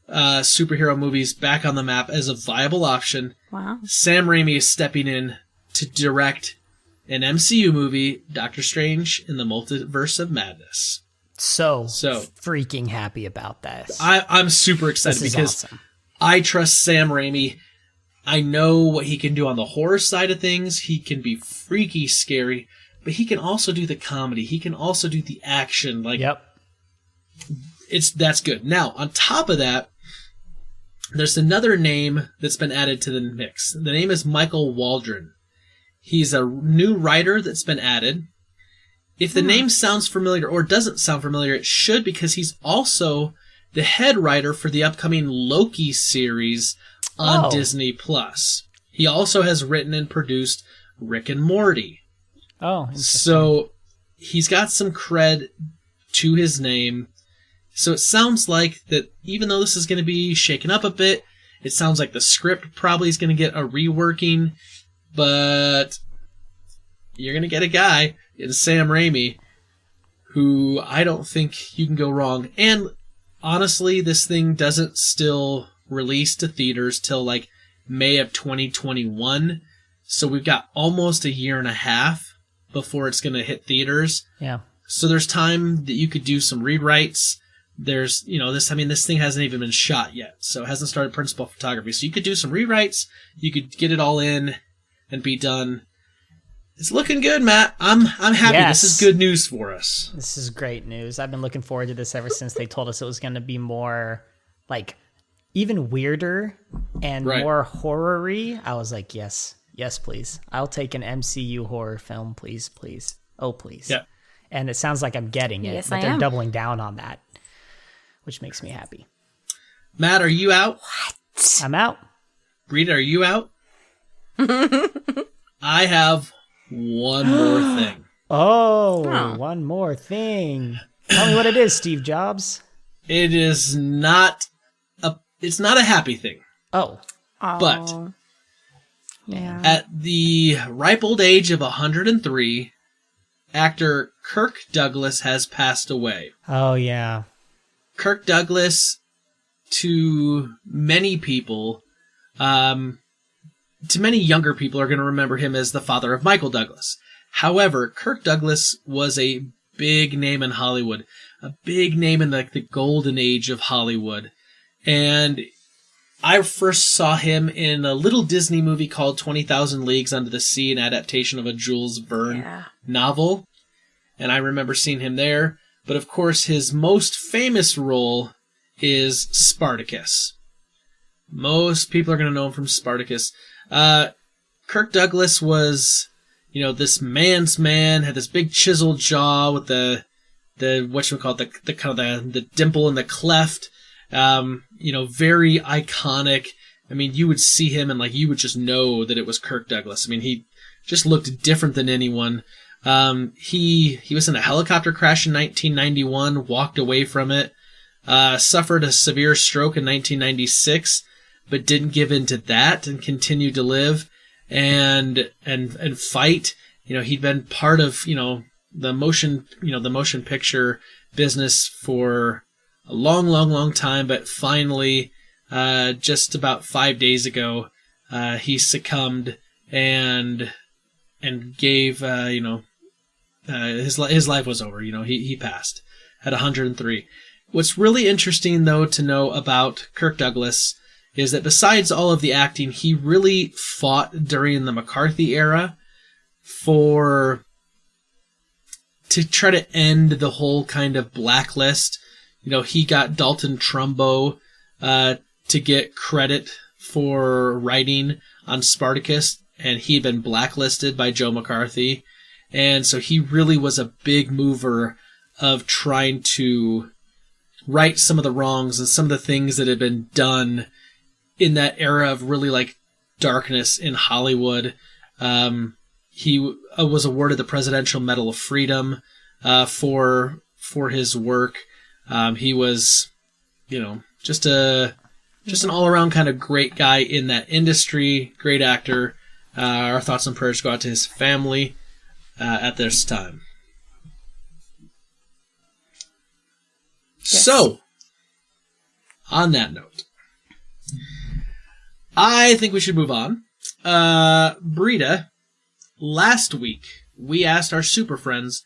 superhero movies back on the map as a viable option. Wow. Sam Raimi is stepping in to direct an MCU movie, Doctor Strange in the Multiverse of Madness. So freaking happy about this. I'm super excited because awesome. I trust Sam Raimi. I know what he can do on the horror side of things. He can be freaky scary, but he can also do the comedy. He can also do the action. That's good. Now, on top of that, there's another name that's been added to the mix. The name is Michael Waldron. He's a new writer that's been added. If the name sounds familiar or doesn't sound familiar, it should, because he's also the head writer for the upcoming Loki series on Disney+. He also has written and produced Rick and Morty. Oh, interesting. So he's got some cred to his name. So it sounds like that even though this is going to be shaken up a bit, it sounds like the script probably is going to get a reworking, but you're going to get a guy in Sam Raimi who I don't think you can go wrong. And honestly, this thing doesn't still release to theaters till like May of 2021. So we've got almost a year and a half before it's going to hit theaters. Yeah. So there's time that you could do some rewrites. There's, this thing hasn't even been shot yet, so it hasn't started principal photography. So you could do some rewrites. You could get it all in and be done. It's looking good, Matt. I'm happy. Yes. This is good news for us. This is great news. I've been looking forward to this ever since they told us it was going to be more, like, even weirder and more horror-y. I was like, yes, please. I'll take an MCU horror film, please. Oh, please. Yeah. And it sounds like I'm getting it, Yes, but I they're am. doubling down on that, which makes me happy. Matt, are you out? I'm out. Britta, are you out? I have one more thing. Oh, one more thing. Tell me what it is, Steve Jobs. It is not it's not a happy thing. Oh. But yeah. at the ripe old age of 103, actor Kirk Douglas has passed away. Oh, yeah. Kirk Douglas, to many people, to many younger people, are going to remember him as the father of Michael Douglas. However, Kirk Douglas was a big name in Hollywood, a big name in the golden age of Hollywood. And I first saw him in a little Disney movie called 20,000 Leagues Under the Sea, an adaptation of a Jules Verne novel. And I remember seeing him there. But of course, his most famous role is Spartacus. Most people are going to know him from Spartacus. Kirk Douglas was, this man's man, had this big chiseled jaw with the dimple in the cleft. Very iconic. I mean, you would see him and you would just know that it was Kirk Douglas. I mean, he just looked different than anyone. He was in a helicopter crash in 1991, walked away from it, suffered a severe stroke in 1996, but didn't give in to that and continued to live and fight. He'd been part of, the motion picture business for a long, long, long time, but finally, just about 5 days ago, he succumbed and gave, his life was over. He passed at 103. What's really interesting, though, to know about Kirk Douglas is that besides all of the acting, he really fought during the McCarthy era to try to end the whole kind of blacklist. He got Dalton Trumbo to get credit for writing on Spartacus, and he'd been blacklisted by Joe McCarthy. And so he really was a big mover of trying to right some of the wrongs and some of the things that had been done in that era of really darkness in Hollywood. He was awarded the Presidential Medal of Freedom for his work. He was, just an all-around kind of great guy in that industry, great actor. Our thoughts and prayers go out to his family at this time. Yes. So, on that note, I think we should move on. Britta, last week we asked our super friends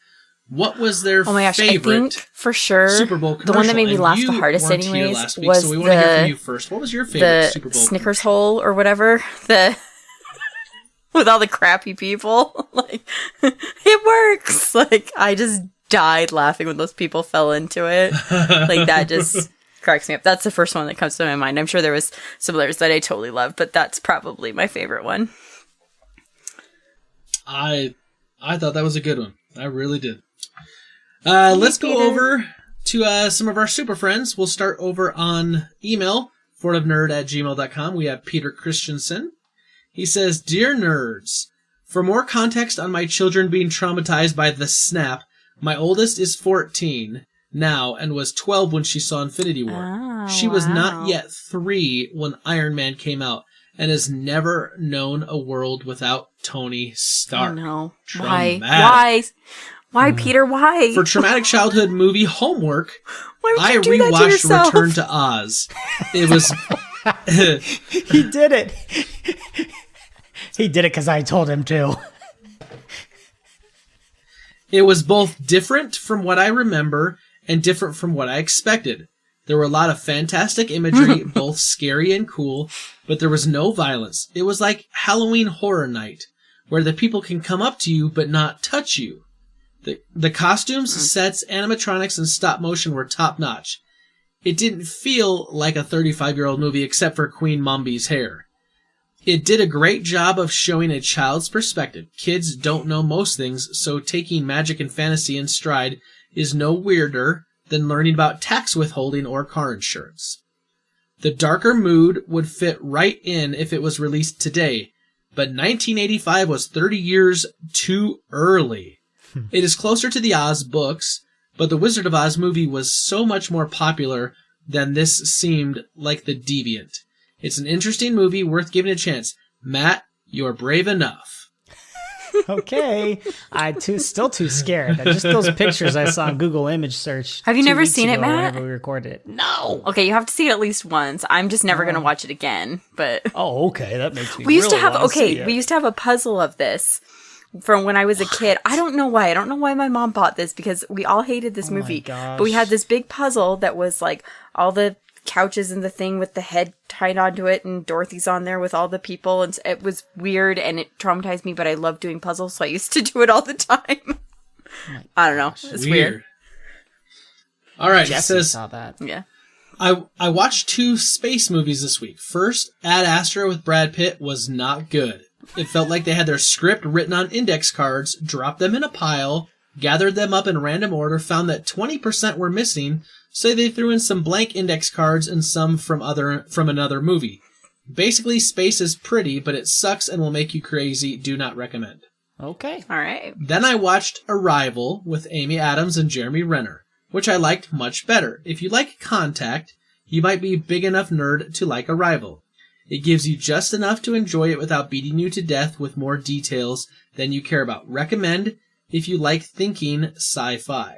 what was their favorite I think for sure Super Bowl commercial. The one that made me laugh the hardest anyways was so we want to hear from you first. What was your favorite Super Bowl Snickers hole or whatever? With all the crappy people. It works. I just died laughing when those people fell into it. That just cracks me up. That's the first one that comes to my mind. I'm sure there was some others that I totally loved, but that's probably my favorite one. I thought that was a good one. I really did. Let's go over to some of our super friends. We'll start over on email, fortofnerd@gmail.com. We have Peter Christensen. He says, Dear Nerds, for more context on my children being traumatized by the snap, my oldest is 14 now and was 12 when she saw Infinity War. Oh, she was not yet 3 when Iron Man came out and has never known a world without Tony Stark. Oh, no. Traumatic. Why, Peter? Why? For traumatic childhood movie homework, Why would you I do that to rewatched yourself? Return to Oz. It was... He did it. He did it because I told him to. It was both different from what I remember and different from what I expected. There were a lot of fantastic imagery, both scary and cool, but there was no violence. It was like Halloween Horror Night, where the people can come up to you but not touch you. The costumes, sets, animatronics, and stop motion were top-notch. It didn't feel like a 35-year-old movie except for Queen Mombi's hair. It did a great job of showing a child's perspective. Kids don't know most things, so taking magic and fantasy in stride is no weirder than learning about tax withholding or car insurance. The darker mood would fit right in if it was released today, but 1985 was 30 years too early. It is closer to the Oz books, but the Wizard of Oz movie was so much more popular than this seemed like the deviant. It's an interesting movie worth giving a chance. Matt, you're brave enough. Okay. Still too scared. Just those pictures I saw on Google image search. Have you never seen it, Matt? Whenever we recorded it. No. Okay, you have to see it at least once. I'm just never going to watch it again. But Oh, okay. That makes me we used to really have wanna see it. we used to have a puzzle of this from when I was a kid. I don't know why. I don't know why my mom bought this because we all hated this movie. But we had this big puzzle that was like all the couches and the thing with the head tied onto it, and Dorothy's on there with all the people, and it was weird and it traumatized me, but I love doing puzzles, so I used to do it all the time. I don't know. It's weird. All right, Jesse says, saw that. Yeah. I watched 2 space movies this week. First, Ad Astra with Brad Pitt was not good. It felt like they had their script written on index cards, dropped them in a pile, gathered them up in random order, found that 20% were missing, so they threw in some blank index cards and some from another movie. Basically, space is pretty, but it sucks and will make you crazy. Do not recommend. Okay. All right. Then I watched Arrival with Amy Adams and Jeremy Renner, which I liked much better. If you like Contact, you might be a big enough nerd to like Arrival. It gives you just enough to enjoy it without beating you to death with more details than you care about. Recommend if you like thinking sci-fi.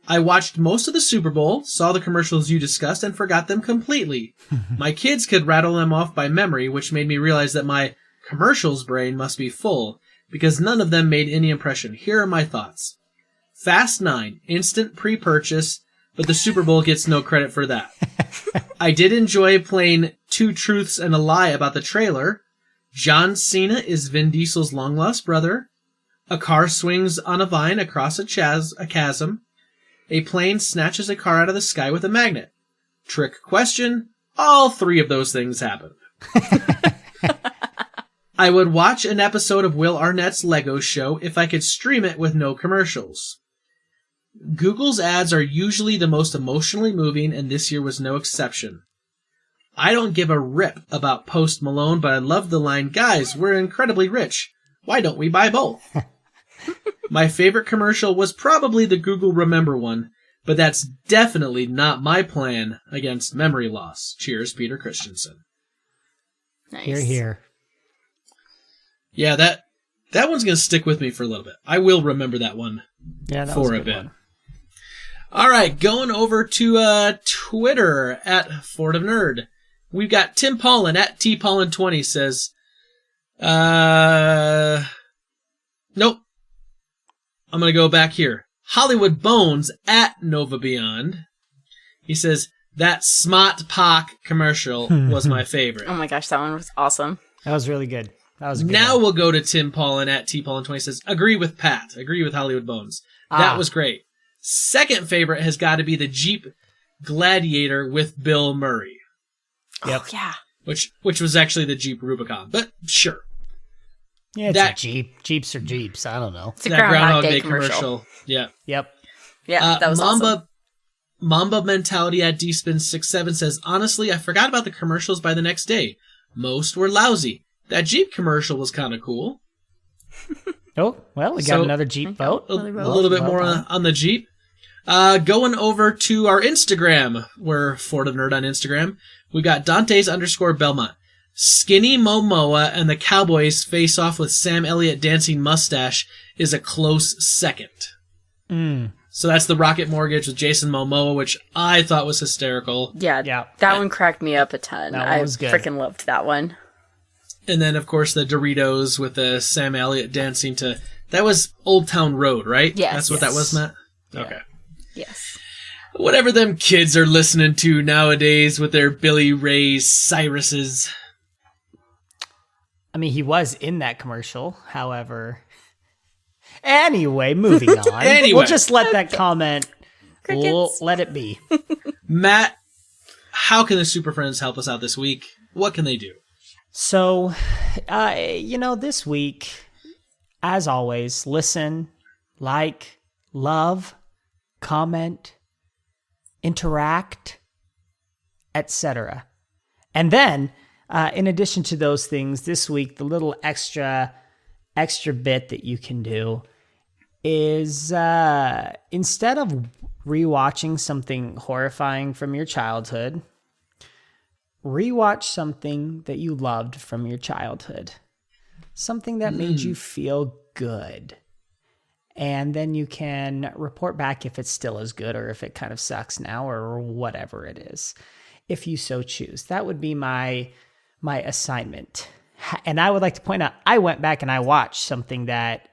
I watched most of the Super Bowl, saw the commercials you discussed, and forgot them completely. My kids could rattle them off by memory, which made me realize that my commercials brain must be full, because none of them made any impression. Here are my thoughts. Fast 9, instant pre-purchase, but the Super Bowl gets no credit for that. I did enjoy playing 2 truths and a lie about the trailer. John Cena is Vin Diesel's long-lost brother. A car swings on a vine across a chasm. A plane snatches a car out of the sky with a magnet. Trick question, all 3 of those things happened. I would watch an episode of Will Arnett's Lego Show if I could stream it with no commercials. Google's ads are usually the most emotionally moving, and this year was no exception. I don't give a rip about Post Malone, but I love the line, "Guys, we're incredibly rich. Why don't we buy both?" My favorite commercial was probably the Google Remember one, but that's definitely not my plan against memory loss. Cheers, Peter Christensen. Nice. Hear, hear. Yeah, that one's going to stick with me for a little bit. I will remember that one for a bit. One. All right, going over to Twitter at Fort of Nerd. We've got Tim Paulin at tpaulin20 says, nope. I'm going to go back here. Hollywood Bones at Nova Beyond. He says, that Smart Park commercial was my favorite. Oh my gosh, that one was awesome. That was really good. That was a good now one. we'll go to Tim Paulin at tpaulin20 says, agree with Pat. Agree with Hollywood Bones. That was great. Second favorite has got to be the Jeep Gladiator with Bill Murray. Yep. Oh, yeah. Which was actually the Jeep Rubicon, but sure. Yeah, it's a Jeep. Jeeps are Jeeps. I don't know. It's a Groundhog Day commercial. Yeah. Yep. Yeah, that was awesome. Mamba Mentality at DSpin67 says, honestly, I forgot about the commercials by the next day. Most were lousy. That Jeep commercial was kind of cool. Oh, well, we got another Jeep vote. A little bit more on the Jeep. Going over to our Instagram. We're Fort of Nerd on Instagram. We got Dantes_Belmont. Skinny Momoa and the Cowboys face off with Sam Elliott dancing mustache is a close second. So that's the Rocket Mortgage with Jason Momoa, which I thought was hysterical. Yeah. That one cracked me up a ton. I freaking loved that one. And then, of course, the Doritos with Sam Elliott dancing to That was Old Town Road, right? Yes. That's what that was, Matt? Okay. Yes. Whatever them kids are listening to nowadays with their Billy Ray Cyruses. I mean, he was in that commercial, however. Anyway, moving on. Anyway. We'll just let that comment, Crickets. let it be. Matt, how can the Super Friends help us out this week? What can they do? So, this week, as always, listen, like, love, comment, interact, etc. And then, in addition to those things, this week, the little extra bit that you can do is instead of rewatching something horrifying from your childhood, rewatch something that you loved from your childhood. Something that made you feel good. And then you can report back if it's still as good or if it kind of sucks now or whatever it is, if you so choose. That would be my assignment. And I would like to point out, I went back and I watched something that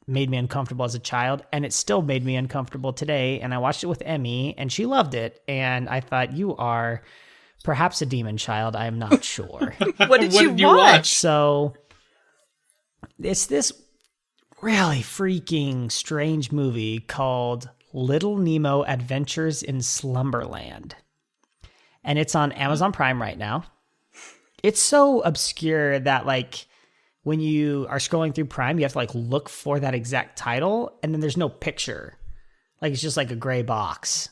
made me uncomfortable as a child, and it still made me uncomfortable today. And I watched it with Emmy, and she loved it. And I thought, you are perhaps a demon child. I am not sure. What did you watch? So it's this really freaking strange movie called Little Nemo Adventures in Slumberland. And it's on Amazon Prime right now. It's so obscure that, like, when you are scrolling through Prime, you have to, like, look for that exact title, and then there's no picture. Like, it's just, like, a gray box.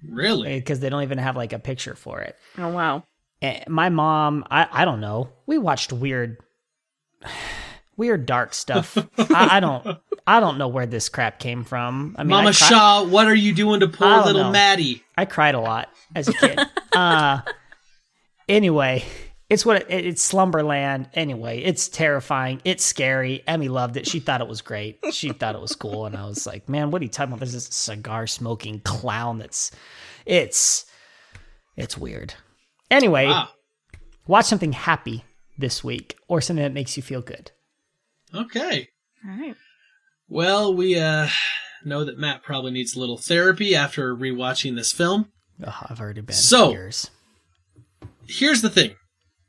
Really? Because they don't even have, like, a picture for it. Oh, wow. And my mom, I don't know. We watched weird dark stuff. I don't know where this crap came from. I mean, Mama Shaw, what are you doing to poor little know. Maddie? I cried a lot as a kid. Anyway, it's it's Slumberland. Anyway, it's terrifying. It's scary. Emmy loved it. She thought it was great. She thought it was cool. And I was like, man, what are you talking about? There's this cigar smoking clown it's weird. Anyway, watch something happy this week or something that makes you feel good. Okay. All right. Well, we know that Matt probably needs a little therapy after rewatching this film. Oh, I've already been years. Here's the thing.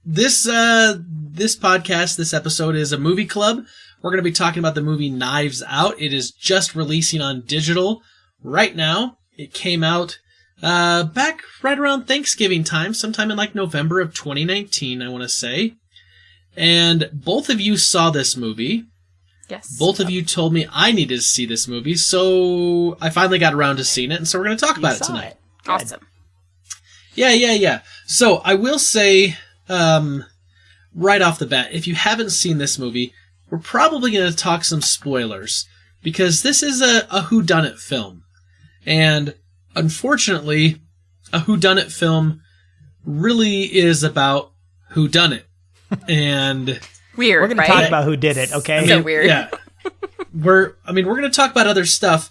This podcast, this episode is a movie club. We're going to be talking about the movie Knives Out. It is just releasing on digital right now. It came out back right around Thanksgiving time, sometime in like November of 2019, I want to say. And both of you saw this movie. Yes. Both of you told me I needed to see this movie, so I finally got around to seeing it, and so we're going to talk about it tonight. Awesome. Yeah. So I will say, right off the bat, if you haven't seen this movie, we're probably going to talk some spoilers, because this is a whodunit film. And unfortunately, a whodunit film really is about whodunit. And weird, we're going to talk about who did it, okay? So weird. Yeah. We're going to talk about other stuff,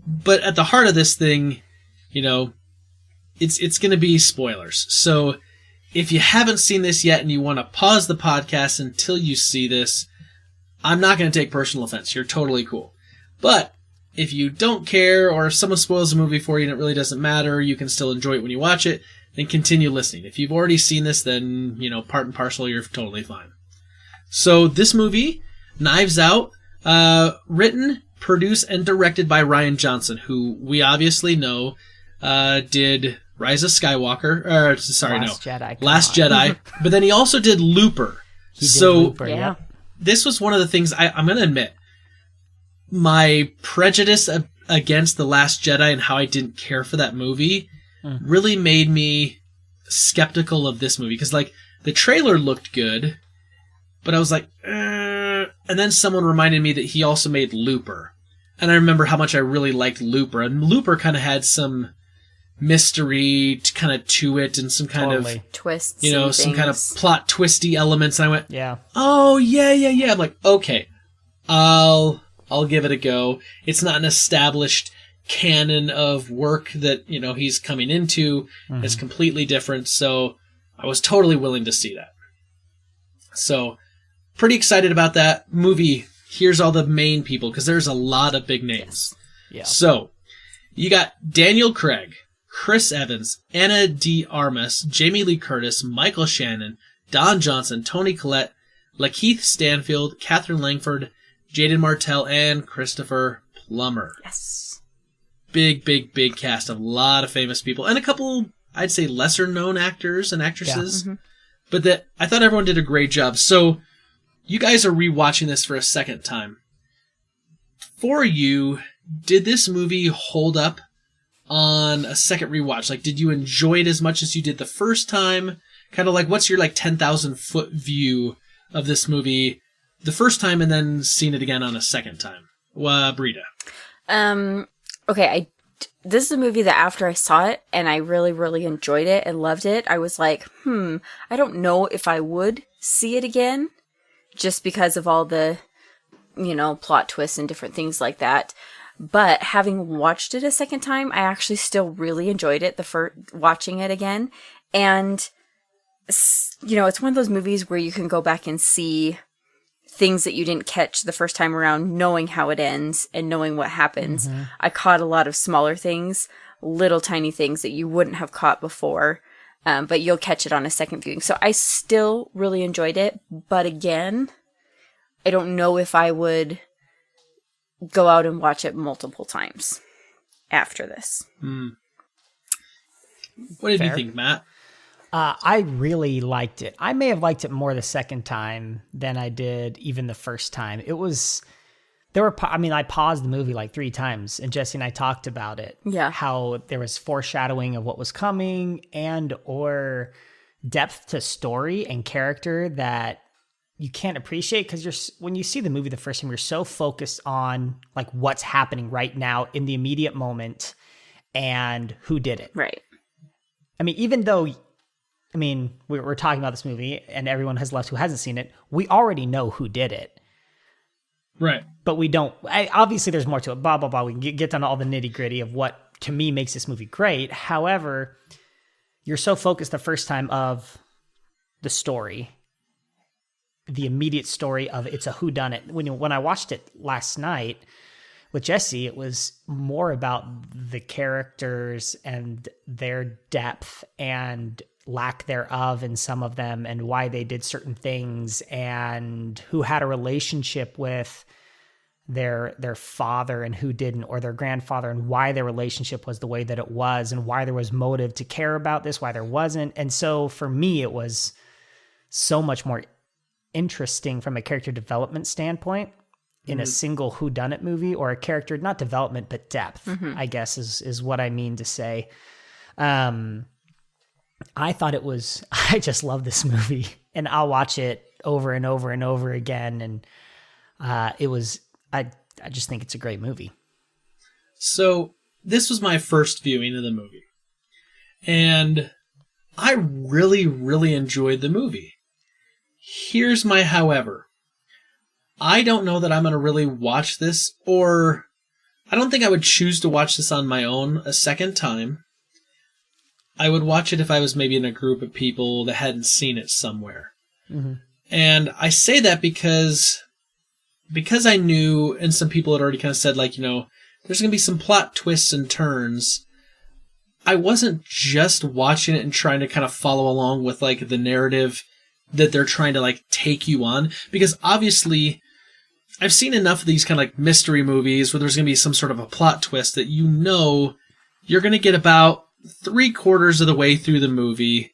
but at the heart of this thing, it's going to be spoilers. So if you haven't seen this yet and you want to pause the podcast until you see this, I'm not going to take personal offense. You're totally cool. But if you don't care, or if someone spoils a movie for you and it really doesn't matter, you can still enjoy it when you watch it, then continue listening. If you've already seen this, then, part and parcel, you're totally fine. So this movie, Knives Out, written, produced, and directed by Rian Johnson, who we obviously know did Rise of Skywalker. Last Jedi. But then he also did Looper. He did Looper, yeah. This was one of the things I'm going to admit. My prejudice against The Last Jedi and how I didn't care for that movie really made me skeptical of this movie. Because, the trailer looked good, but I was like, And then someone reminded me that he also made Looper. And I remember how much I really liked Looper. And Looper kind of had some mystery to it and some kind of twists, some kind of plot twisty elements. And I went, yeah. Oh, yeah. I'm like, okay, I'll give it a go. It's not an established canon of work that, he's coming into. It's completely different. So I was totally willing to see that. So pretty excited about that movie. here's all the main people, because there's a lot of big names. Yeah. So, you got Daniel Craig, Chris Evans, Anna de Armas, Jamie Lee Curtis, Michael Shannon, Don Johnson, Toni Collette, Lakeith Stanfield, Catherine Langford, Jaden Martell, and Christopher Plummer. Yes. Big, big, big cast of a lot of famous people. And a couple, I'd say, lesser-known actors and actresses. Yeah. But I thought everyone did a great job. So, you guys are rewatching this for a second time. For you, did this movie hold up on a second rewatch? Like, did you enjoy it as much as you did the first time? Kind of like, what's your 10,000-foot view of this movie the first time and then seeing it again on a second time? Britta. Okay, this is a movie that after I saw it and I really, really enjoyed it and loved it, I was like, I don't know if I would see it again just because of all the, plot twists and different things like that. But having watched it a second time, I actually still really enjoyed it watching it again. And, it's one of those movies where you can go back and see things that you didn't catch the first time around, knowing how it ends and knowing what happens. Mm-hmm. I caught a lot of smaller things, little tiny things that you wouldn't have caught before, but you'll catch it on a second viewing. So I still really enjoyed it, but again, I don't know if I would go out and watch it multiple times after this. What did you think, Matt? I really liked it. I may have liked it more the second time than I did even the first time. I paused the movie like 3 times, and Jesse and I talked about it. Yeah. How there was foreshadowing of what was coming and or depth to story and character that you can't appreciate because when you see the movie the first time, you're so focused on like what's happening right now in the immediate moment and who did it. Right. I mean, even though... we're talking about this movie and everyone has left who hasn't seen it. We already know who did it. Right. But we don't... obviously, there's more to it. Blah, blah, blah. We can get down to all the nitty-gritty of what, to me, makes this movie great. However, you're so focused the first time of the story, the immediate story of it's a whodunit. When I watched it last night with Jesse, it was more about the characters and their depth and lack thereof in some of them and why they did certain things and who had a relationship with their father and who didn't, or their grandfather, and why their relationship was the way that it was and why there was motive to care about this, why there wasn't. And so for me, it was so much more interesting from a character development standpoint in a single whodunit movie, or a character, not development, but depth, I guess is what I mean to say. I thought I just love this movie, and I'll watch it over and over and over again. And I just think it's a great movie. So this was my first viewing of the movie, and I really, really enjoyed the movie. Here's my however. I don't know that I'm going to really watch this, or I don't think I would choose to watch this on my own a second time. I would watch it if I was maybe in a group of people that hadn't seen it somewhere. Mm-hmm. And I say that because I knew, and some people had already kind of said, there's going to be some plot twists and turns. I wasn't just watching it and trying to kind of follow along with, the narrative that they're trying to, take you on. Because obviously, I've seen enough of these kind of, mystery movies where there's going to be some sort of a plot twist that you're going to get about 3/4 of the way through the movie,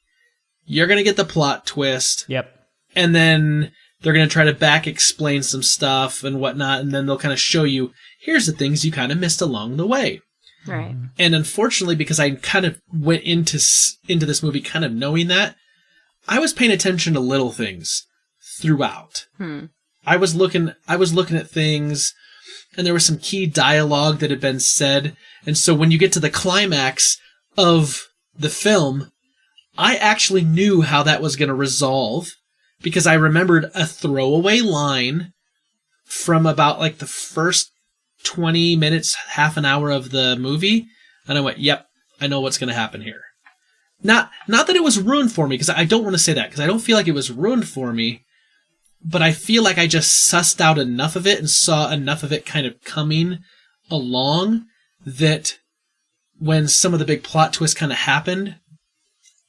you're going to get the plot twist. Yep. And then they're going to try to back explain some stuff and whatnot, and then they'll kind of show you, here's the things you kind of missed along the way. Right. And unfortunately, because I kind of went into this movie kind of knowing that, I was paying attention to little things throughout. I was looking at things, and there was some key dialogue that had been said, and so when you get to the climax of the film, I actually knew how that was going to resolve because I remembered a throwaway line from about the first 20 minutes, half an hour of the movie, and I went, yep, I know what's going to happen here. Not that it was ruined for me, because I don't want to say that, because I don't feel like it was ruined for me. but I feel like I just sussed out enough of it and saw enough of it kind of coming along that when some of the big plot twists kind of happened,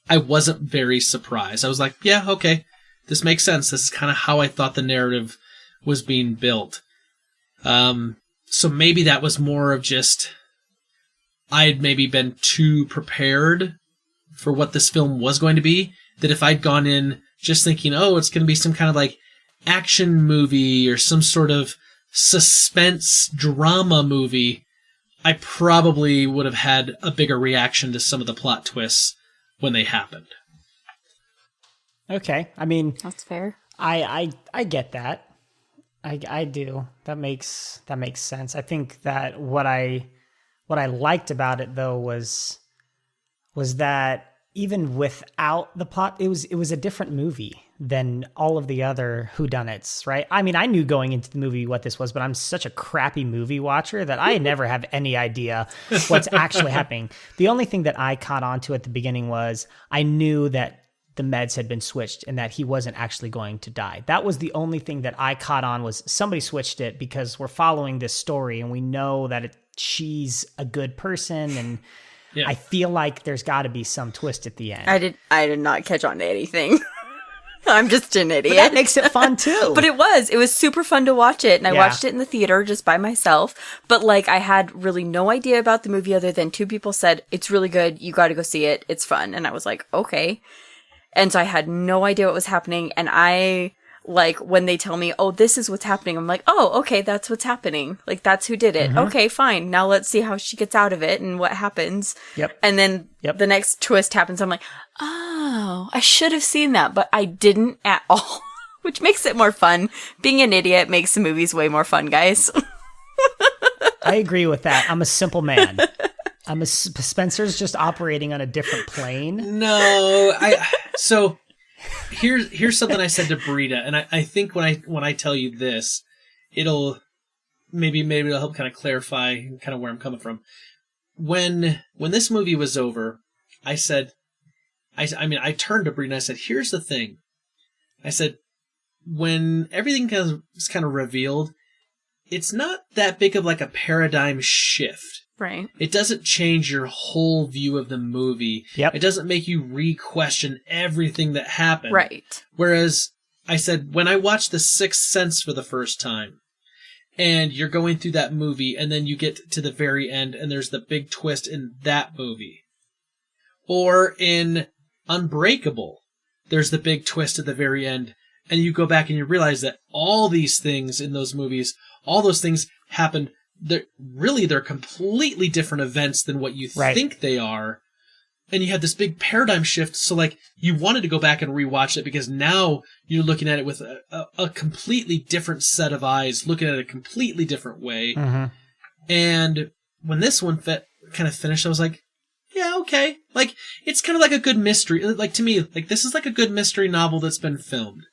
I wasn't very surprised. I was like, yeah, okay, this makes sense. This is kind of how I thought the narrative was being built. So maybe that was more of just I'd maybe been too prepared for what this film was going to be, that if I'd gone in just thinking, oh, it's going to be some kind of like action movie or some sort of suspense drama movie, I probably would have had a bigger reaction to some of the plot twists when they happened. Okay. I mean, That's fair. I get that. I do. That makes sense. I think that what I liked about it though was that even without the plot, it was a different movie than all of the other whodunits, right? I mean, I knew going into the movie what this was, but I'm such a crappy movie watcher that I never have any idea what's actually happening. The only thing that I caught on to at the beginning was I knew that the meds had been switched and that he wasn't actually going to die. That was the only thing that I caught on, was somebody switched it because we're following this story and we know that she's a good person, and yeah. I feel like there's got to be some twist at the end. I did not catch on to anything. I'm just an idiot. But that makes it fun too. But it was super fun to watch it, and I watched it in the theater just by myself. But like, I had really no idea about the movie other than two people said, it's really good, you got to go see it, it's fun. And I was like, okay. And so I had no idea what was happening, and I, like, when they tell me, oh, this is what's happening, I'm like, oh, okay, that's what's happening. Like, that's who did it. Mm-hmm. Okay, fine. Now let's see how she gets out of it and what happens. Yep. And then the next twist happens. I'm like, oh, I should have seen that, but I didn't at all, which makes it more fun. Being an idiot makes the movies way more fun, guys. I agree with that. I'm a simple man. Spencer's just operating on a different plane. No, so here's something I said to Britta, and I think when I tell you this, it'll maybe it'll help kind of clarify kind of where I'm coming from. When this movie was over, I said, I turned to Britta and I said, here's the thing. I said, when everything is kind of revealed, it's not that big of like a paradigm shift. Right. It doesn't change your whole view of the movie. Yep. It doesn't make you re-question everything that happened. Right. Whereas I said, when I watched The Sixth Sense for the first time, and you're going through that movie, and then you get to the very end, and there's the big twist in that movie. Or in Unbreakable, there's the big twist at the very end, and you go back and you realize that all these things in those movies, all those things happened. They're completely different events than what you think they are. And you have this big paradigm shift. So like, you wanted to go back and rewatch it because now you're looking at it with a completely different set of eyes, looking at it a completely different way. Mm-hmm. And when this one kind of finished, I was like, yeah, okay. Like, it's kind of like a good mystery. Like, to me, like, this is like a good mystery novel that's been filmed.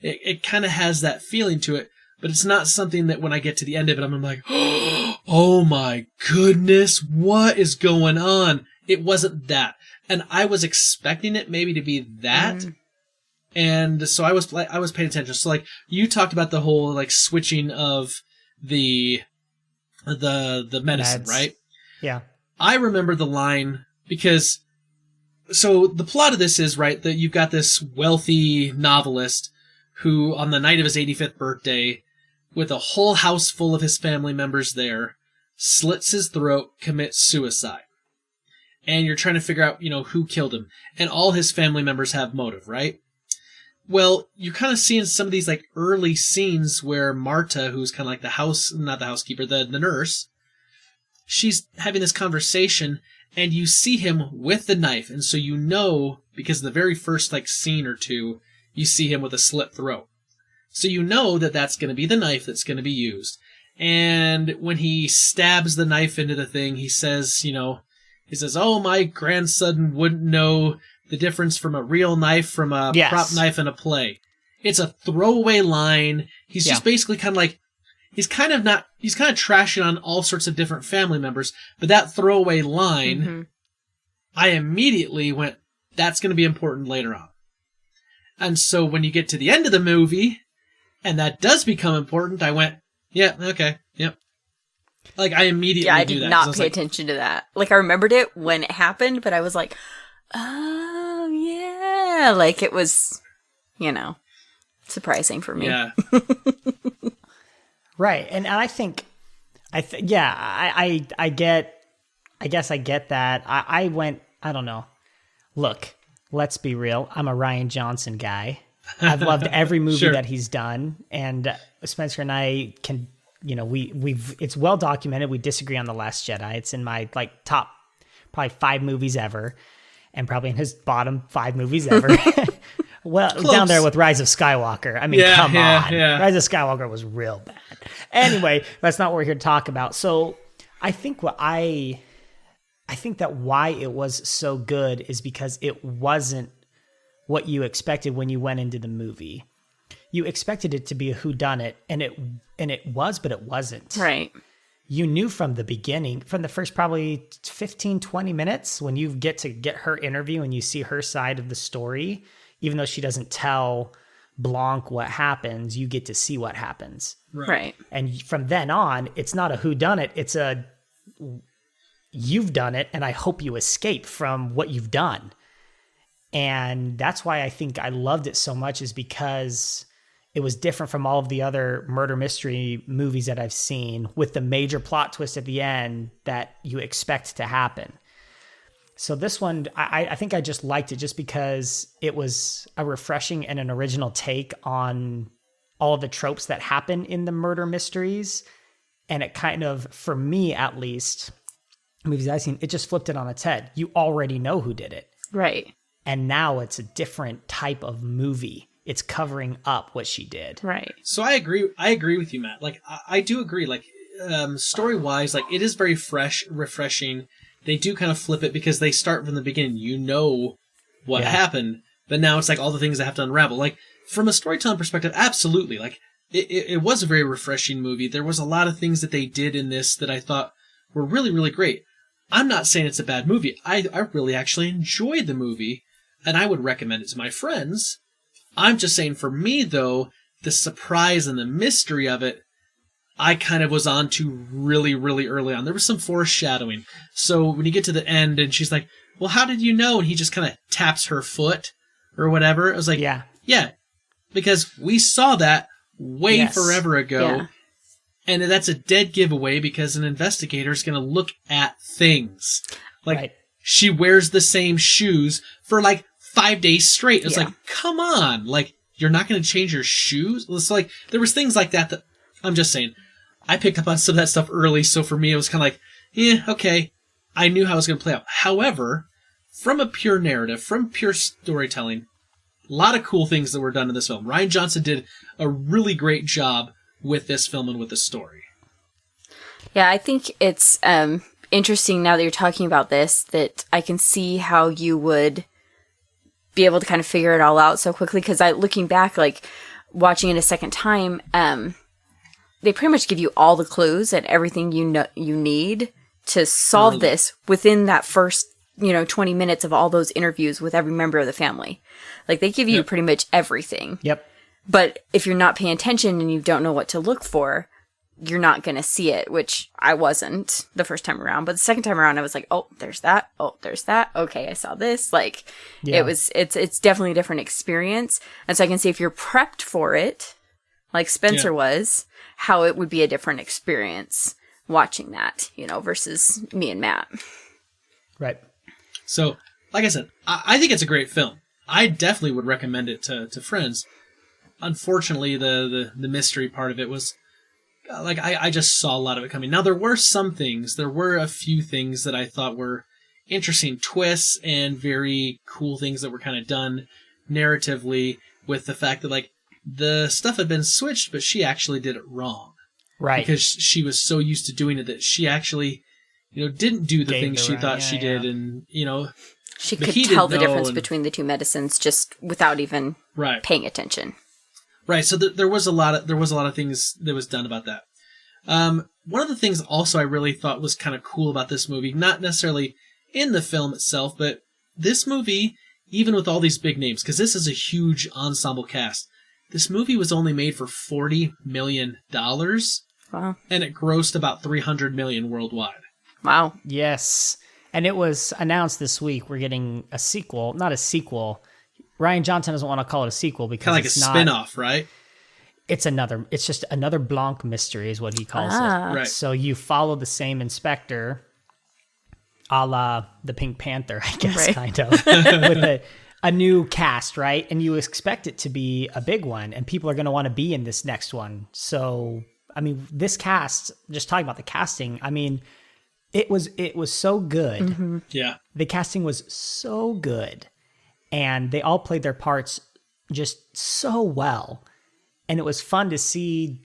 It kind of has that feeling to it. But it's not something that when I get to the end of it, I'm like, oh my goodness, what is going on? It wasn't that. And I was expecting it maybe to be that. Mm. And so I was paying attention. So like, you talked about the whole like switching of the medicine, Meds. Right? Yeah. I remember the line because, so the plot of this is, right, that you've got this wealthy novelist who on the night of his 85th birthday, with a whole house full of his family members there, slits his throat, commits suicide. And you're trying to figure out, who killed him. And all his family members have motive, right? Well, you're kind of seeing some of these like early scenes where Marta, who's kind of like the nurse, she's having this conversation and you see him with the knife. And so because of the very first like scene or two, you see him with a slit throat. So you know that that's going to be the knife that's going to be used. And when he stabs the knife into the thing, he says, oh, my grandson wouldn't know the difference from a real knife from a prop knife in a play. It's a throwaway line. He's just basically kind of like, he's kind of trashing on all sorts of different family members. But that throwaway line, I immediately went, that's going to be important later on. And so when you get to the end of the movie, and that does become important, I went, yeah, okay, yep. Like, I immediately I do did that. not pay attention to that. Like, I remembered it when it happened, but I was like, oh, yeah. Like, it was, surprising for me. Yeah. Right. And I think, I guess I get that. I went, I don't know. Look, let's be real. I'm a Rian Johnson guy. I've loved every movie Sure. that he's done. And Spencer and I can, we've it's well documented. We disagree on The Last Jedi. It's in my top probably 5 movies ever, and probably in his bottom 5 movies ever. Well, Close. down there with Rise of Skywalker. I mean, come on. Yeah. Rise of Skywalker was real bad. Anyway, that's not what we're here to talk about. So I think I think that why it was so good is because it wasn't what you expected when you went into the movie. You expected it to be a whodunit, and it was, but it wasn't. Right. You knew from the beginning, from the first probably 15, 20 minutes, when you get her interview and you see her side of the story, even though she doesn't tell Blanc what happens, you get to see what happens. Right. And from then on, it's not a whodunit, it's a you've done it, and I hope you escape from what you've done. And that's why I think I loved it so much, is because it was different from all of the other murder mystery movies that I've seen, with the major plot twist at the end that you expect to happen. So this one, I think I just liked it just because it was a refreshing and an original take on all of the tropes that happen in the murder mysteries. And it kind of, for me at least, movies I've seen, it just flipped it on its head. You already know who did it. Right. And now it's a different type of movie. It's covering up what she did. Right. So I agree with you, Matt. Like, I do agree. Like, story-wise, like, it is very refreshing. They do kind of flip it because they start from the beginning. You know what happened, but now it's like all the things that have to unravel. Like, from a storytelling perspective, absolutely. Like, it was a very refreshing movie. There was a lot of things that they did in this that I thought were really, really great. I'm not saying it's a bad movie. I really actually enjoyed the movie, and I would recommend it to my friends. I'm just saying, for me, though, the surprise and the mystery of it, I kind of was on to really, really early on. There was some foreshadowing. So when you get to the end and she's like, well, how did you know? And he just kind of taps her foot or whatever. I was like, yeah, because we saw that way forever ago. Yeah. And that's a dead giveaway because an investigator is going to look at things. Like, she wears the same shoes for like 5 days straight. It's like, come on. Like, you're not going to change your shoes? It's like, there was things like that I'm just saying. I picked up on some of that stuff early, so for me it was kind of like, yeah, okay. I knew how it was going to play out. However, from a pure narrative, from pure storytelling, a lot of cool things that were done in this film. Rian Johnson did a really great job with this film and with the story. Yeah, I think it's interesting now that you're talking about this, that I can see how you would be able to kind of figure it all out so quickly. Because looking back, like watching it a second time, they pretty much give you all the clues and everything you need to solve this within that first 20 minutes of all those interviews with every member of the family. Like, they give you pretty much everything. Yep. But if you're not paying attention and you don't know what to look for, you're not going to see it, which I wasn't the first time around. But the second time around, I was like, oh, there's that. Oh, there's that. Okay, I saw this. Like, it's definitely a different experience. And so I can see if you're prepped for it, like Spencer was, how it would be a different experience watching that, versus me and Matt. Right. So, like I said, I think it's a great film. I definitely would recommend it to friends. Unfortunately, the mystery part of it was, like, I just saw a lot of it coming. Now, there were a few things that I thought were interesting twists and very cool things that were kind of done narratively, with the fact that, like, the stuff had been switched, but she actually did it wrong. Right. Because she was so used to doing it that she actually, didn't do the things she thought she did. And, she could tell the difference between the two medicines just without even paying attention. Right. So there was a lot of things that was done about that. One of the things also I really thought was kind of cool about this movie, not necessarily in the film itself, but this movie, even with all these big names, because this is a huge ensemble cast, this movie was only made for $40 million. Wow. And it grossed about $300 million worldwide. Wow. Yes. And it was announced this week we're getting a sequel. Not a sequel. Rian Johnson doesn't want to call it a sequel because Kind of like it's a not, spin-off, right? It's just another Blanc mystery is what he calls it. Right. So you follow the same inspector, a la the Pink Panther, I guess, Right. kind of, with a new cast, right? And you expect it to be a big one, and people are going to want to be in this next one. So, I mean, this cast, just talking about the casting, I mean, it was so good. Mm-hmm. Yeah. The casting was so good, and they all played their parts just so well. And it was fun to see.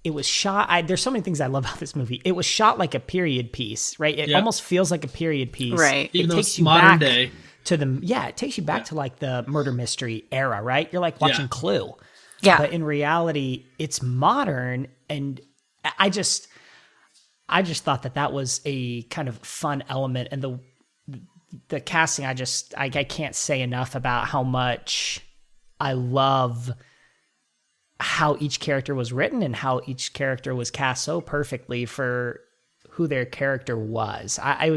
It was shot. There's so many things I love about this movie. It was shot like a period piece, right? It almost feels like a period piece, Right. Even it though takes it's you modern back day. to the it takes you back to like the murder mystery era, right? You're like watching Clue, Yeah. but in reality, it's modern. And I just thought that was a kind of fun element, and the casting. I can't say enough about how much I love how each character was written and how each character was cast so perfectly for who their character was. It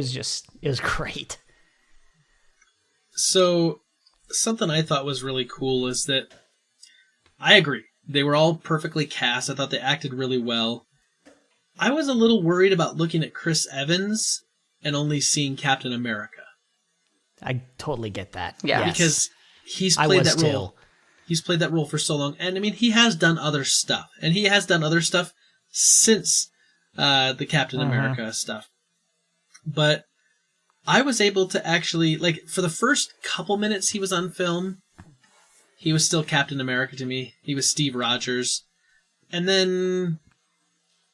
was great. So, something I thought was really cool is that I agree. They were all perfectly cast. I thought they acted really well. I was a little worried about looking at Chris Evans and only seeing Captain America. I totally get that. Yeah. Yes. Because he's I played was that role. too. He's played that role for so long. And I mean, he has done other stuff. And he has done other stuff since the Captain America stuff. But I was able to actually, like, for the first couple minutes he was on film, he was still Captain America to me. He was Steve Rogers. And then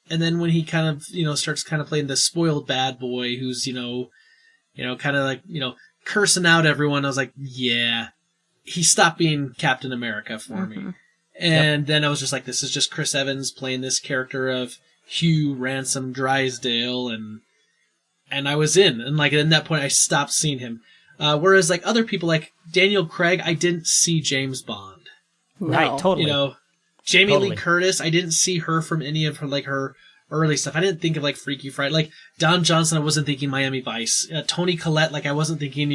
when he kind of, starts kind of playing the spoiled bad boy who's, kind of like, cursing out everyone, I was like, yeah. He stopped being Captain America for me. And then I was just like, this is just Chris Evans playing this character of Hugh Ransom Drysdale, and I was in. And like at that point I stopped seeing him. Whereas like other people like Daniel Craig, I didn't see James Bond. No. Right, totally. Jamie Lee Totally. Curtis, I didn't see her from any of her early stuff. I didn't think of like Freaky Friday. Like Don Johnson, I wasn't thinking Miami Vice. Toni Collette, like I wasn't thinking,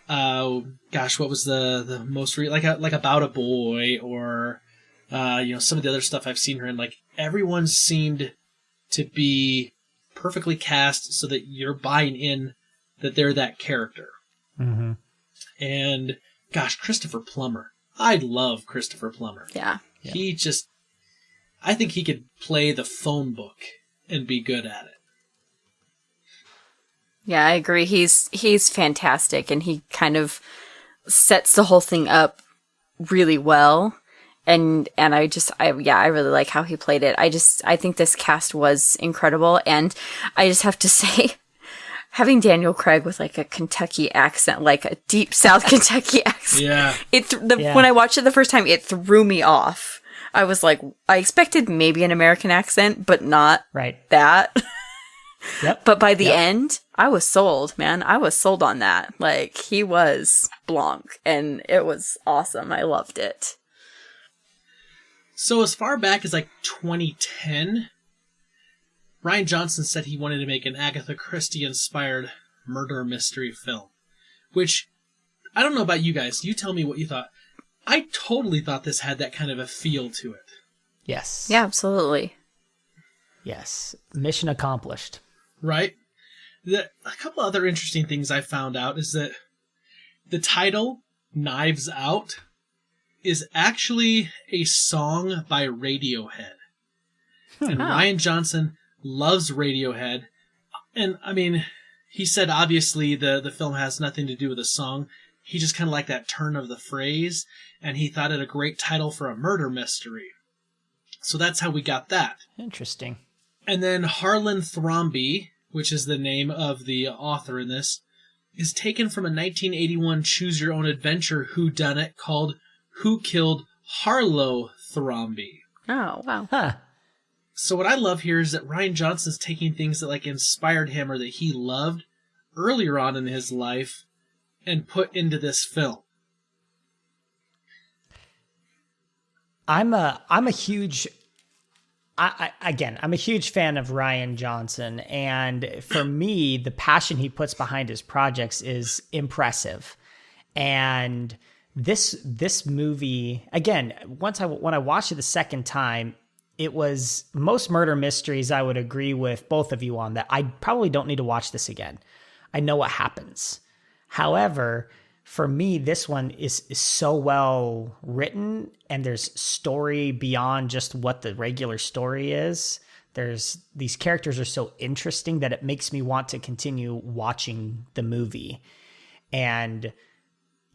what was the most like About a Boy or some of the other stuff I've seen her in. Like everyone seemed to be perfectly cast so that you're buying in that they're that character. Mm-hmm. And gosh, Christopher Plummer, I love Christopher Plummer. Yeah. He I think he could play the phone book and be good at it. Yeah, I agree. He's fantastic, and he kind of sets the whole thing up really well. And I really like how he played it. I think this cast was incredible, and I just have to say, having Daniel Craig with like a Kentucky accent, like a deep South Kentucky accent, Yeah. When I watched it the first time, it threw me off. I was like, I expected maybe an American accent, but not that. Yep. But by the end, I was sold, man. I was sold on that. Like, he was Blanc, and it was awesome. I loved it. So as far back as like 2010, Rian Johnson said he wanted to make an Agatha Christie-inspired murder mystery film. Which, I don't know about you guys. You tell me what you thought. I totally thought this had that kind of a feel to it. Yes. Yeah, absolutely. Yes. Mission accomplished. Right? A couple other interesting things I found out is that the title, Knives Out, is actually a song by Radiohead. And Rian Johnson loves Radiohead. And, I mean, he said obviously the film has nothing to do with the song. He just kind of liked that turn of the phrase, and he thought it a great title for a murder mystery. So that's how we got that. Interesting. And then Harlan Thrombey, which is the name of the author in this, is taken from a 1981 choose-your-own-adventure whodunit called Who Killed Harlow Thrombey. Oh, wow. Huh. So what I love here is that Rian Johnson's taking things that like inspired him or that he loved earlier on in his life and put into this film. I'm a huge I'm a huge fan of Rian Johnson, and for me, the passion he puts behind his projects is impressive. And this movie, again, when I watched it the second time, it was most murder mysteries. I would agree with both of you on that. I probably don't need to watch this again. I know what happens. However, for me, this one is so well written, and there's story beyond just what the regular story is. These characters are so interesting that it makes me want to continue watching the movie. And,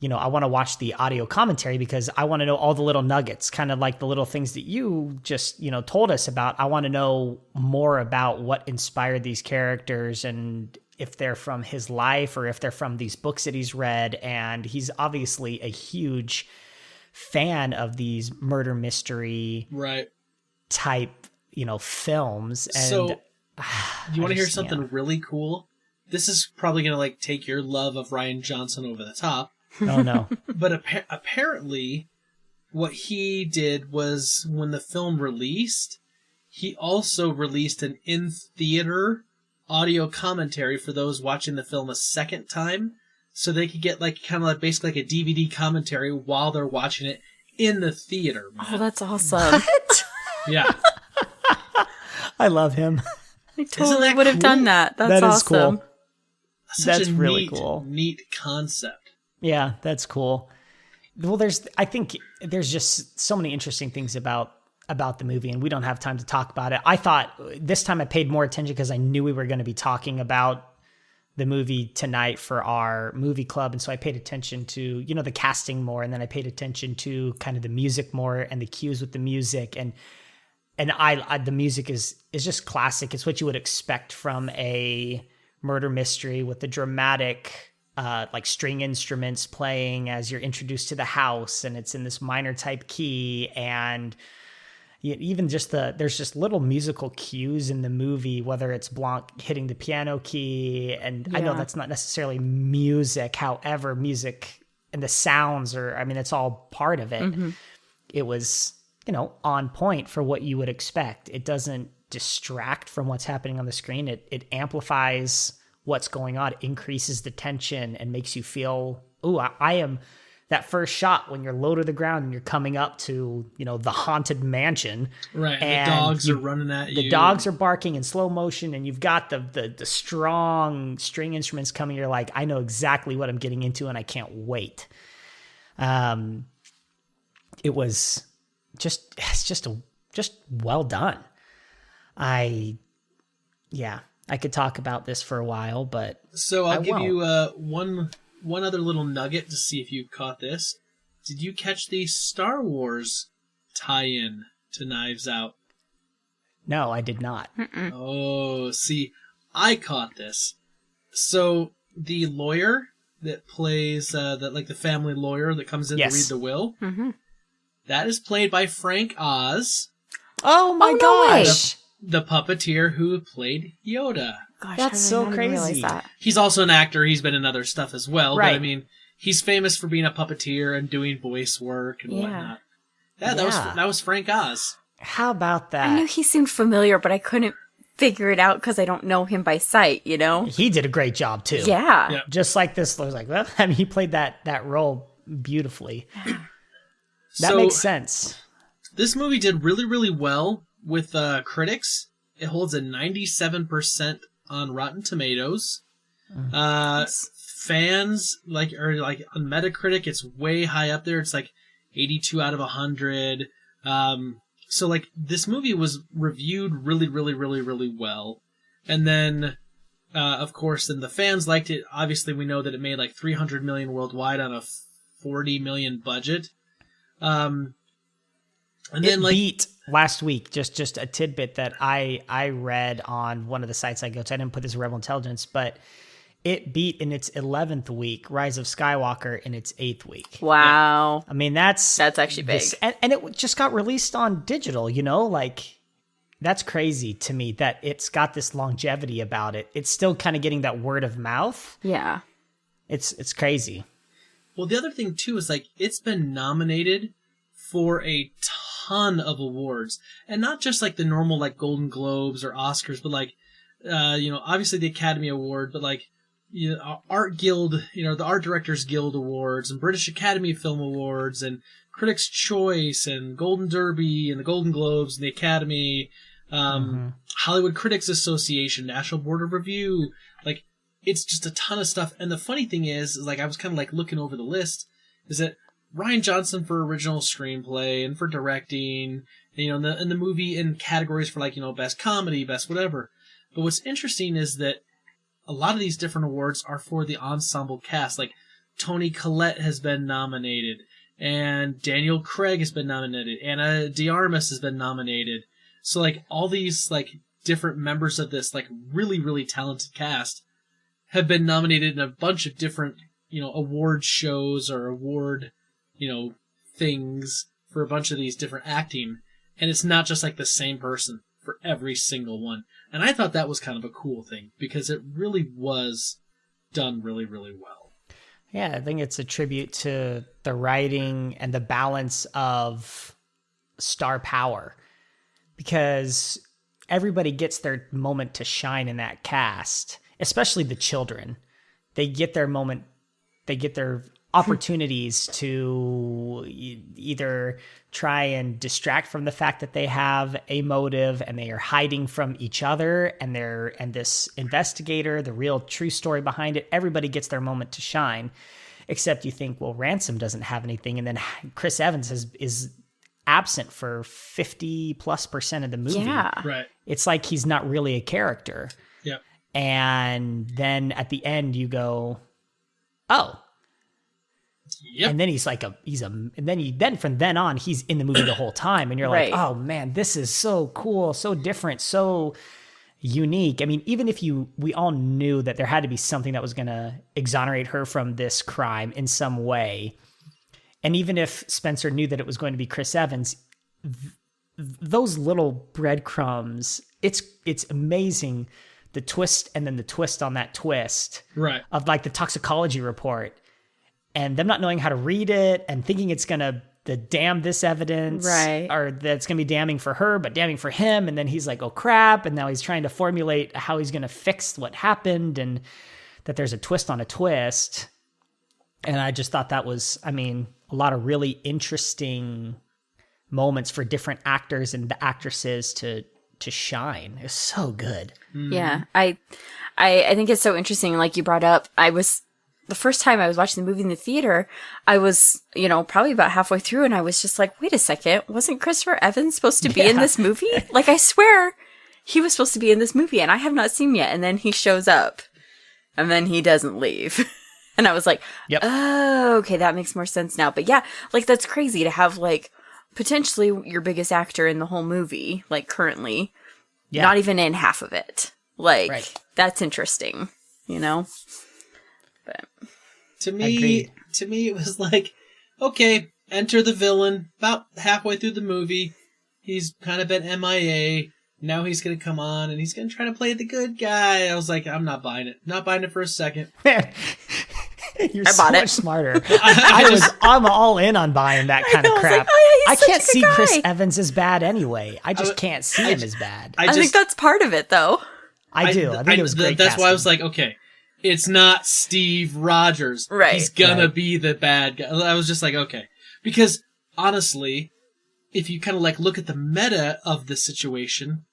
I want to watch the audio commentary because I want to know all the little nuggets, kind of like the little things that you just, told us about. I want to know more about what inspired these characters, and if they're from his life or if they're from these books that he's read. And he's obviously a huge fan of these murder mystery type, films. And so you want to hear something really cool? This is probably going to take your love of Rian Johnson over the top. Oh no. But apparently what he did was, when the film released, he also released an in-theater audio commentary for those watching the film a second time, so they could get basically like a DVD commentary while they're watching it in the theater. Man. Oh, that's awesome. What? Yeah. I love him. I totally would have done that. That's awesome. Cool. That's really cool. Neat concept. Yeah, that's cool. Well, I think there's just so many interesting things about the movie, and we don't have time to talk about it. I thought this time I paid more attention because I knew we were going to be talking about the movie tonight for our movie club. And so I paid attention to, the casting more. And then I paid attention to kind of the music more and the cues with the music. And the music is just classic. It's what you would expect from a murder mystery, with the dramatic, string instruments playing as you're introduced to the house. And it's in this minor type key, and even just there's just little musical cues in the movie, whether it's Blanc hitting the piano key. And I know that's not necessarily music. However, music and the sounds it's all part of it. Mm-hmm. It was, on point for what you would expect. It doesn't distract from what's happening on the screen. It amplifies what's going on, increases the tension, and makes you feel, I am... That first shot when you're low to the ground and you're coming up to, the haunted mansion. Right, and the dogs are running at you. The dogs are barking in slow motion, and you've got the strong string instruments coming. You're like, I know exactly what I'm getting into, and I can't wait. It was just well done. I could talk about this for a while, but so I'll give you one other little nugget to see if you caught this. Did you catch the Star Wars tie-in to Knives Out? No, I did not. Mm-mm. Oh, see, I caught this. So the lawyer that plays the family lawyer that comes in to read the will, that is played by Frank Oz. Oh my gosh! The puppeteer who played Yoda. Gosh, that's so crazy. He's also an actor. He's been in other stuff as well. Right. But he's famous for being a puppeteer and doing voice work and whatnot. That was Frank Oz. How about that? I knew he seemed familiar, but I couldn't figure it out because I don't know him by sight, He did a great job too. Yeah. Just like this, I was like, well, he played that role beautifully. That makes sense. This movie did really, really well with critics. It holds a 97% on Rotten Tomatoes. Fans on Metacritic, it's way high up there. It's 82 out of 100. So this movie was reviewed really, really, really, really well. And then, of course, then the fans liked it. Obviously, we know that it made $300 million worldwide on a $40 million budget. And then beat last week, just a tidbit that I read on one of the sites I go to. I didn't put this in Rebel Intelligence, but it beat in its 11th week Rise of Skywalker in its 8th week. Wow. That's actually big. And it just got released on digital, that's crazy to me that it's got this longevity about it. It's still kind of getting that word of mouth. Yeah. It's crazy. Well, the other thing too is it's been nominated for a ton of awards, and not just like the normal like Golden Globes or Oscars, but like obviously the Academy Award, but like Art Guild, the Art Directors Guild Awards and British Academy Film Awards and Critics' Choice and Golden Derby and the Golden Globes and the Academy, Hollywood Critics Association, National Board of Review. Like, it's just a ton of stuff. And the funny thing is like I was kind of like looking over the list, is that Rian Johnson for original screenplay and for directing, and, in the movie in categories for like, best comedy, best whatever. But what's interesting is that a lot of these different awards are for the ensemble cast. Like Toni Collette has been nominated, and Daniel Craig has been nominated, Ana de Armas has been nominated. So like all these like different members of this like really, really talented cast have been nominated in a bunch of different, award shows or award, things for a bunch of these different acting. And it's not just like the same person for every single one. And I thought that was kind of a cool thing because it really was done really, really well. Yeah, I think it's a tribute to the writing and the balance of star power, because everybody gets their moment to shine in that cast, especially the children. They get their moment, they get their opportunities to either try and distract from the fact that they have a motive and they are hiding from each other, and this investigator, the real true story behind it, everybody gets their moment to shine, except you think, well, Ransom doesn't have anything, and then Chris Evans is absent for 50+% of the movie. Yeah. Right. It's like he's not really a character. Yep. And then at the end you go, oh. Yep. And then then from then on, he's in the movie the whole time. And you're like, Right. oh man, this is so cool, so different, so unique. I mean, even if we all knew that there had to be something that was going to exonerate her from this crime in some way. And even if Spencer knew that it was going to be Chris Evans, those little breadcrumbs, it's amazing. The twist and then the twist on that twist, right, of like the toxicology report, and them not knowing how to read it and thinking it's going to damn this evidence, right, or that it's going to be damning for her, but damning for him. And then he's like, oh crap. And now he's trying to formulate how he's going to fix what happened, and that there's a twist on a twist. And I just thought that was, I mean, a lot of really interesting moments for different actors and the actresses to shine. It was so good. Yeah. I think it's so interesting. Like you brought up, the first time I was watching the movie in the theater, I was, probably about halfway through, and I was just like, wait a second, wasn't Christopher Evans supposed to be in this movie? Like, I swear he was supposed to be in this movie, and I have not seen him yet. And then he shows up, and then he doesn't leave. And I was like, yep. Oh, okay, that makes more sense now. But yeah, like, that's crazy to have, like, potentially your biggest actor in the whole movie, like, currently, not even in half of it. Like, right. That's interesting, But to me, it was like, okay, enter the villain. About halfway through the movie, he's kind of been MIA. Now he's going to come on and he's going to try to play the good guy. I was like, I'm not buying it. Not buying it for a second. You're so much smarter. I'm all in on buying that kind of crap. like, oh, yeah, I can't see guy. Chris Evans as bad anyway. I just can't see him as bad. I think that's part of it, though. I do. I think it was great That's casting. why I was like, okay, it's not Steve Rogers. Right. He's gonna be the bad guy. I was just like, okay. Because, honestly, if you kind of like look at the meta of the situation,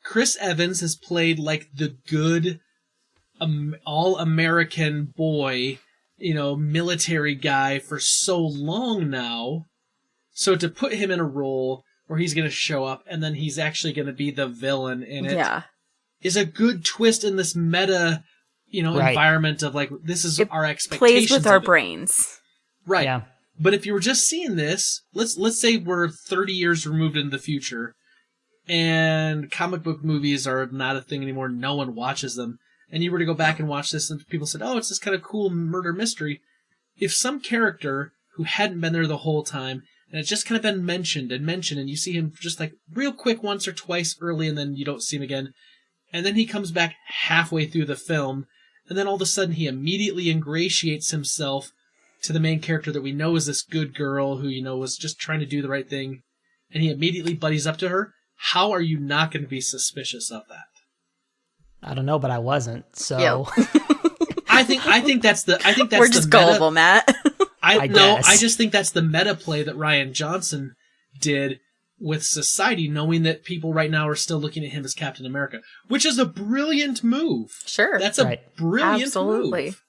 Chris Evans has played like the good all-American boy, military guy for so long now. So to put him in a role where he's going to show up and then he's actually going to be the villain in it is a good twist in this meta, environment of like, this is our expectations. Plays with our brains. Right. Yeah. But if you were just seeing this, let's say we're 30 years removed into the future and comic book movies are not a thing anymore. No one watches them. And you were to go back and watch this and people said, oh, it's this kind of cool murder mystery. If some character who hadn't been there the whole time and it's just kind of been mentioned and you see him just like real quick once or twice early and then you don't see him again. And then he comes back halfway through the film and then all of a sudden he immediately ingratiates himself to the main character that we know is this good girl who, was just trying to do the right thing. and he immediately buddies up to her, how are you not going to be suspicious of that? I don't know, but I wasn't. So Yep. I think that's we're just gullible, Matt. I just think that's the meta play that Rian Johnson did with society, knowing that people right now are still looking at him as Captain America, which is a brilliant move. Sure. That's a brilliant Absolutely. move.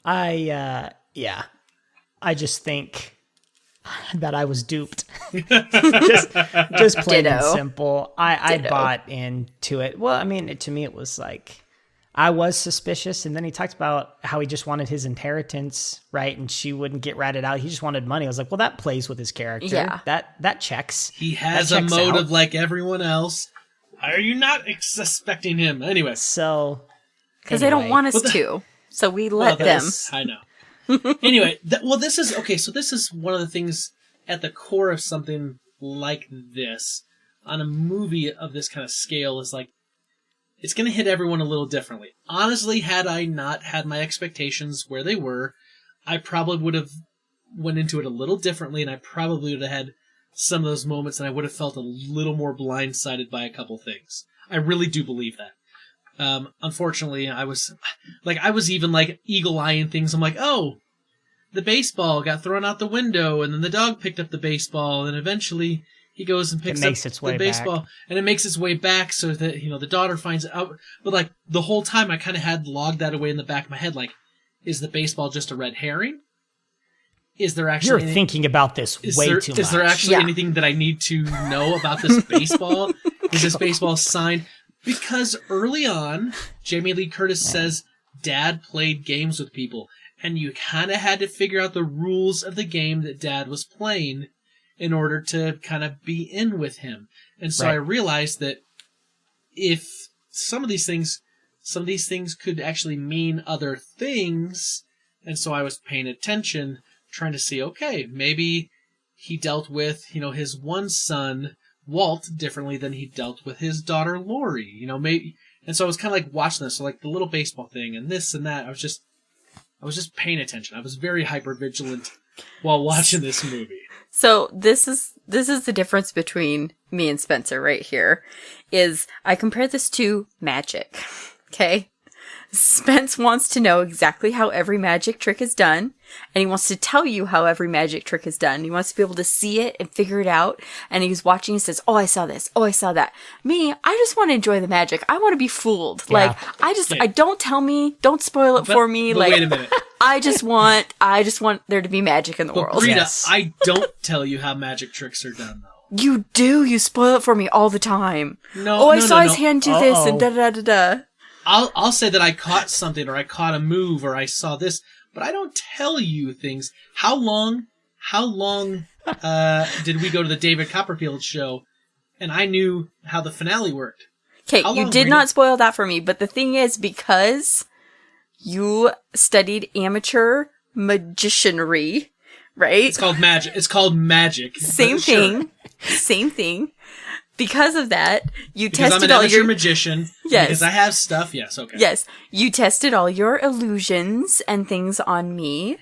I just think that I was duped. just plain and simple. I bought into it. Well, I mean, to me, it was like, I was suspicious, and then he talked about how he just wanted his inheritance, right? And she wouldn't get ratted out. He just wanted money. I was like, well, that plays with his character. Yeah. That checks. He has a motive like everyone else. Why are you not suspecting him? Anyway. So, because they don't want us to. So we let them. I know. Anyway, this is, okay, so this is one of the things at the core of something like this, on a movie of this kind of scale, is like, it's going to hit everyone a little differently. Honestly, had I not had my expectations where they were, I probably would have went into it a little differently, and I probably would have had some of those moments, and I would have felt a little more blindsided by a couple things. I really do believe that. Unfortunately, I was even like eagle-eyeing things. I'm like, oh, the baseball got thrown out the window, and then the dog picked up the baseball, and eventually he goes and picks up the baseball, and it makes its way back so that, the daughter finds it out. But like the whole time I kind of had logged that away in the back of my head. Like, is the baseball just a red herring? Is there actually... You're thinking about this way too much. Is there actually anything that I need to know about this baseball? Is this baseball signed? Because early on, Jamie Lee Curtis says Dad played games with people, and you kind of had to figure out the rules of the game that Dad was playing in order to kind of be in with him. And so I realized that if some of these things could actually mean other things, and so I was paying attention, trying to see, okay, maybe he dealt with, his one son, Walt, differently than he dealt with his daughter, Lori, maybe. And so I was kind of like watching this, so like the little baseball thing and this and that. I was just paying attention. I was very hyper vigilant while watching this movie. So this is the difference between me and Spencer right here, is I compare this to magic. Okay? Spence wants to know exactly how every magic trick is done, and he wants to tell you how every magic trick is done. He wants to be able to see it and figure it out, and he's watching and says, oh, I saw this. Oh, I saw that. Me, I just want to enjoy the magic. I want to be fooled. Yeah. Like, don't tell me, don't spoil it for me. But wait a minute. I just want there to be magic in the world. Britta, Yes. I don't tell you how magic tricks are done, though. You do. You spoil it for me all the time. No, I saw his hand do this and da-da-da-da-da. I'll say that I caught something, or I caught a move, or I saw this, but I don't tell you things. How long did we go to the David Copperfield show, and I knew how the finale worked? Okay, you did not spoil that for me, but the thing is, because you studied amateur magicianry, right? It's called magic. It's called magic. Same thing. Same thing. Because of that, you because tested I'm all an amateur your magician. Yes. Because I have stuff. Yes. Okay. Yes, you tested all your illusions and things on me,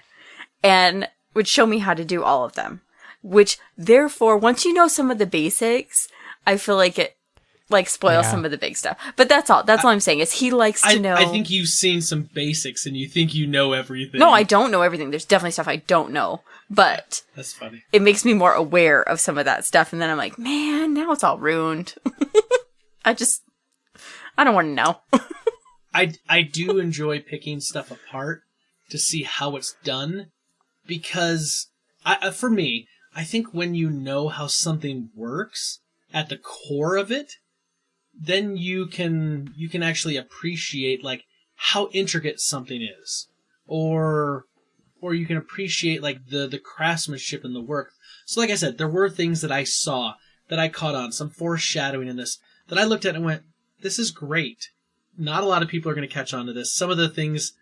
and would show me how to do all of them. Which, therefore, once you know some of the basics, I feel like it spoils some of the big stuff. But that's all. That's all I'm saying is he likes to know. I think you've seen some basics and you think you know everything. No, I don't know everything. There's definitely stuff I don't know. But that's funny. It makes me more aware of some of that stuff, and then I'm like, man, now it's all ruined. I don't want to know. I do enjoy picking stuff apart to see how it's done, because for me, I think when you know how something works at the core of it, then you can actually appreciate like how intricate something is, or you can appreciate like the craftsmanship in the work. So like I said, there were things that I saw, that I caught on, some foreshadowing in this, that I looked at and went, this is great. Not a lot of people are going to catch on to this. Some of the things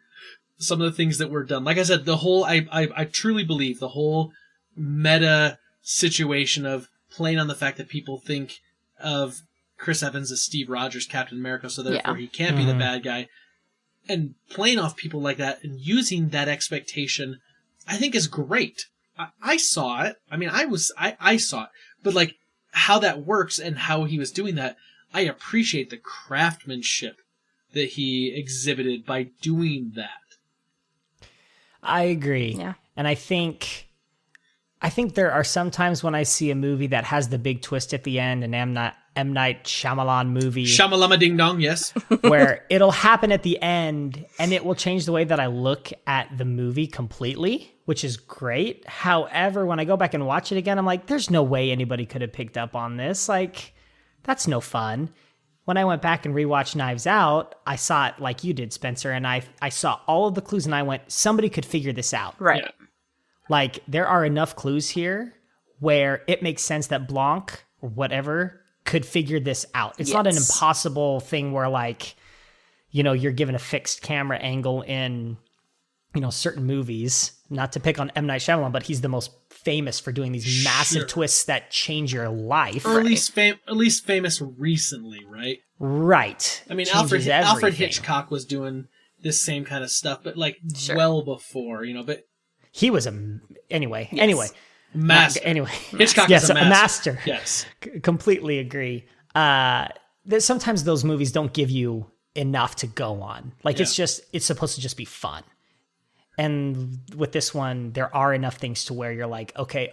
that were done, like I said, the whole, I truly believe the whole meta situation of playing on the fact that people think of Chris Evans as Steve Rogers, Captain America, so therefore he can't be the bad guy. And playing off people like that and using that expectation, I think is great. I saw it. I mean, I saw it, but like how that works and how he was doing that, I appreciate the craftsmanship that he exhibited by doing that. I agree. Yeah. And I think there are some times when I see a movie that has the big twist at the end, an M. Night Shyamalan movie. Shamalama ding dong, yes. Where it'll happen at the end and it will change the way that I look at the movie completely, which is great. However, when I go back and watch it again, I'm like, there's no way anybody could have picked up on this. Like, that's no fun. When I went back and rewatched Knives Out, I saw it like you did, Spencer, and I saw all of the clues and I went, somebody could figure this out. Right. Yeah. Like, there are enough clues here where it makes sense that Blanc or whatever could figure this out. It's not an impossible thing where, like, you know, you're given a fixed camera angle in, you know, certain movies. Not to pick on M. Night Shyamalan, but he's the most famous for doing these massive twists that change your life. Or at least famous recently, right? Right. I mean, Changes Alfred everything. Hitchcock was doing this same kind of stuff, but like well before, you know. But He was anyway. master. Anyway, Hitchcock yes, is a master. Yes, completely agree. That sometimes those movies don't give you enough to go on. Like it's supposed to just be fun. And with this one, there are enough things to where you're like, okay,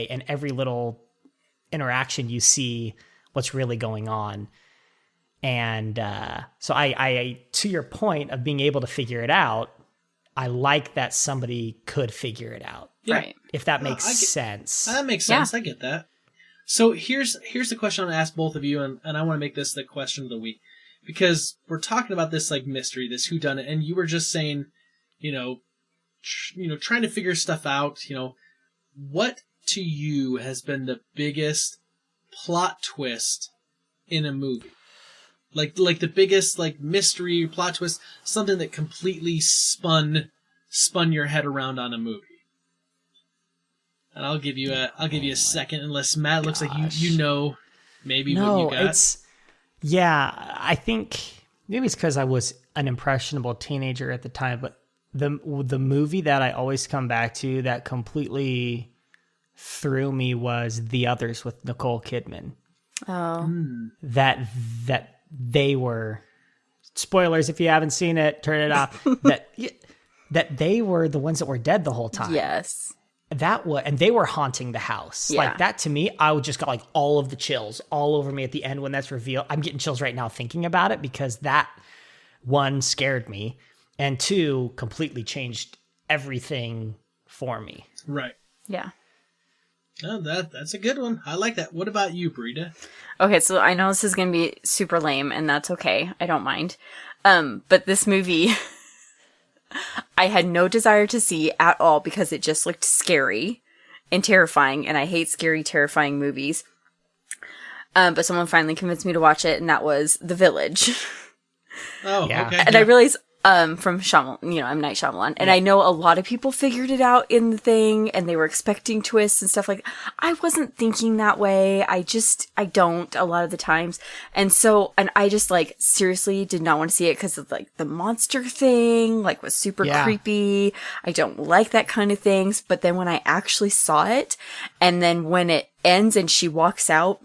and every little interaction you see what's really going on. And so I to your point of being able to figure it out, I like that somebody could figure it out. Yeah. Right. If that makes sense. That makes sense. I get that. So here's the question I'm going to ask both of you, and I want to make this the question of the week. Because we're talking about this like mystery, this whodunit, and you were just saying, trying to figure stuff out, what to you has been the biggest plot twist in a movie? Like the biggest like mystery plot twist, something that completely spun your head around on a movie. And I'll give you a second, unless Matt looks like you know maybe what you got. I think maybe it's because I was an impressionable teenager at the time, but the movie that I always come back to that completely threw me was The Others with Nicole Kidman. Oh. That they were, spoilers if you haven't seen it, turn it off, that they were the ones that were dead the whole time. Yes. And they were haunting the house. Yeah. Like that to me, I would just got like all of the chills all over me at the end when that's revealed. I'm getting chills right now thinking about it because that, one, scared me, and two, completely changed everything for me. Right. Yeah. Oh, that's a good one. I like that. What about you, Britta? Okay, so I know this is going to be super lame, and that's okay. I don't mind. But this movie, I had no desire to see at all because it just looked scary and terrifying, and I hate scary, terrifying movies. But someone finally convinced me to watch it, and that was The Village. Oh, Yeah. okay. And I realized from Shyamalan, M. Night Shyamalan, and I know a lot of people figured it out in the thing, and they were expecting twists and stuff like that. I wasn't thinking that way. I don't a lot of the times. And I just like seriously did not want to see it because of like the monster thing, like was super creepy. I don't like that kind of things. But then when I actually saw it, and then when it ends and she walks out,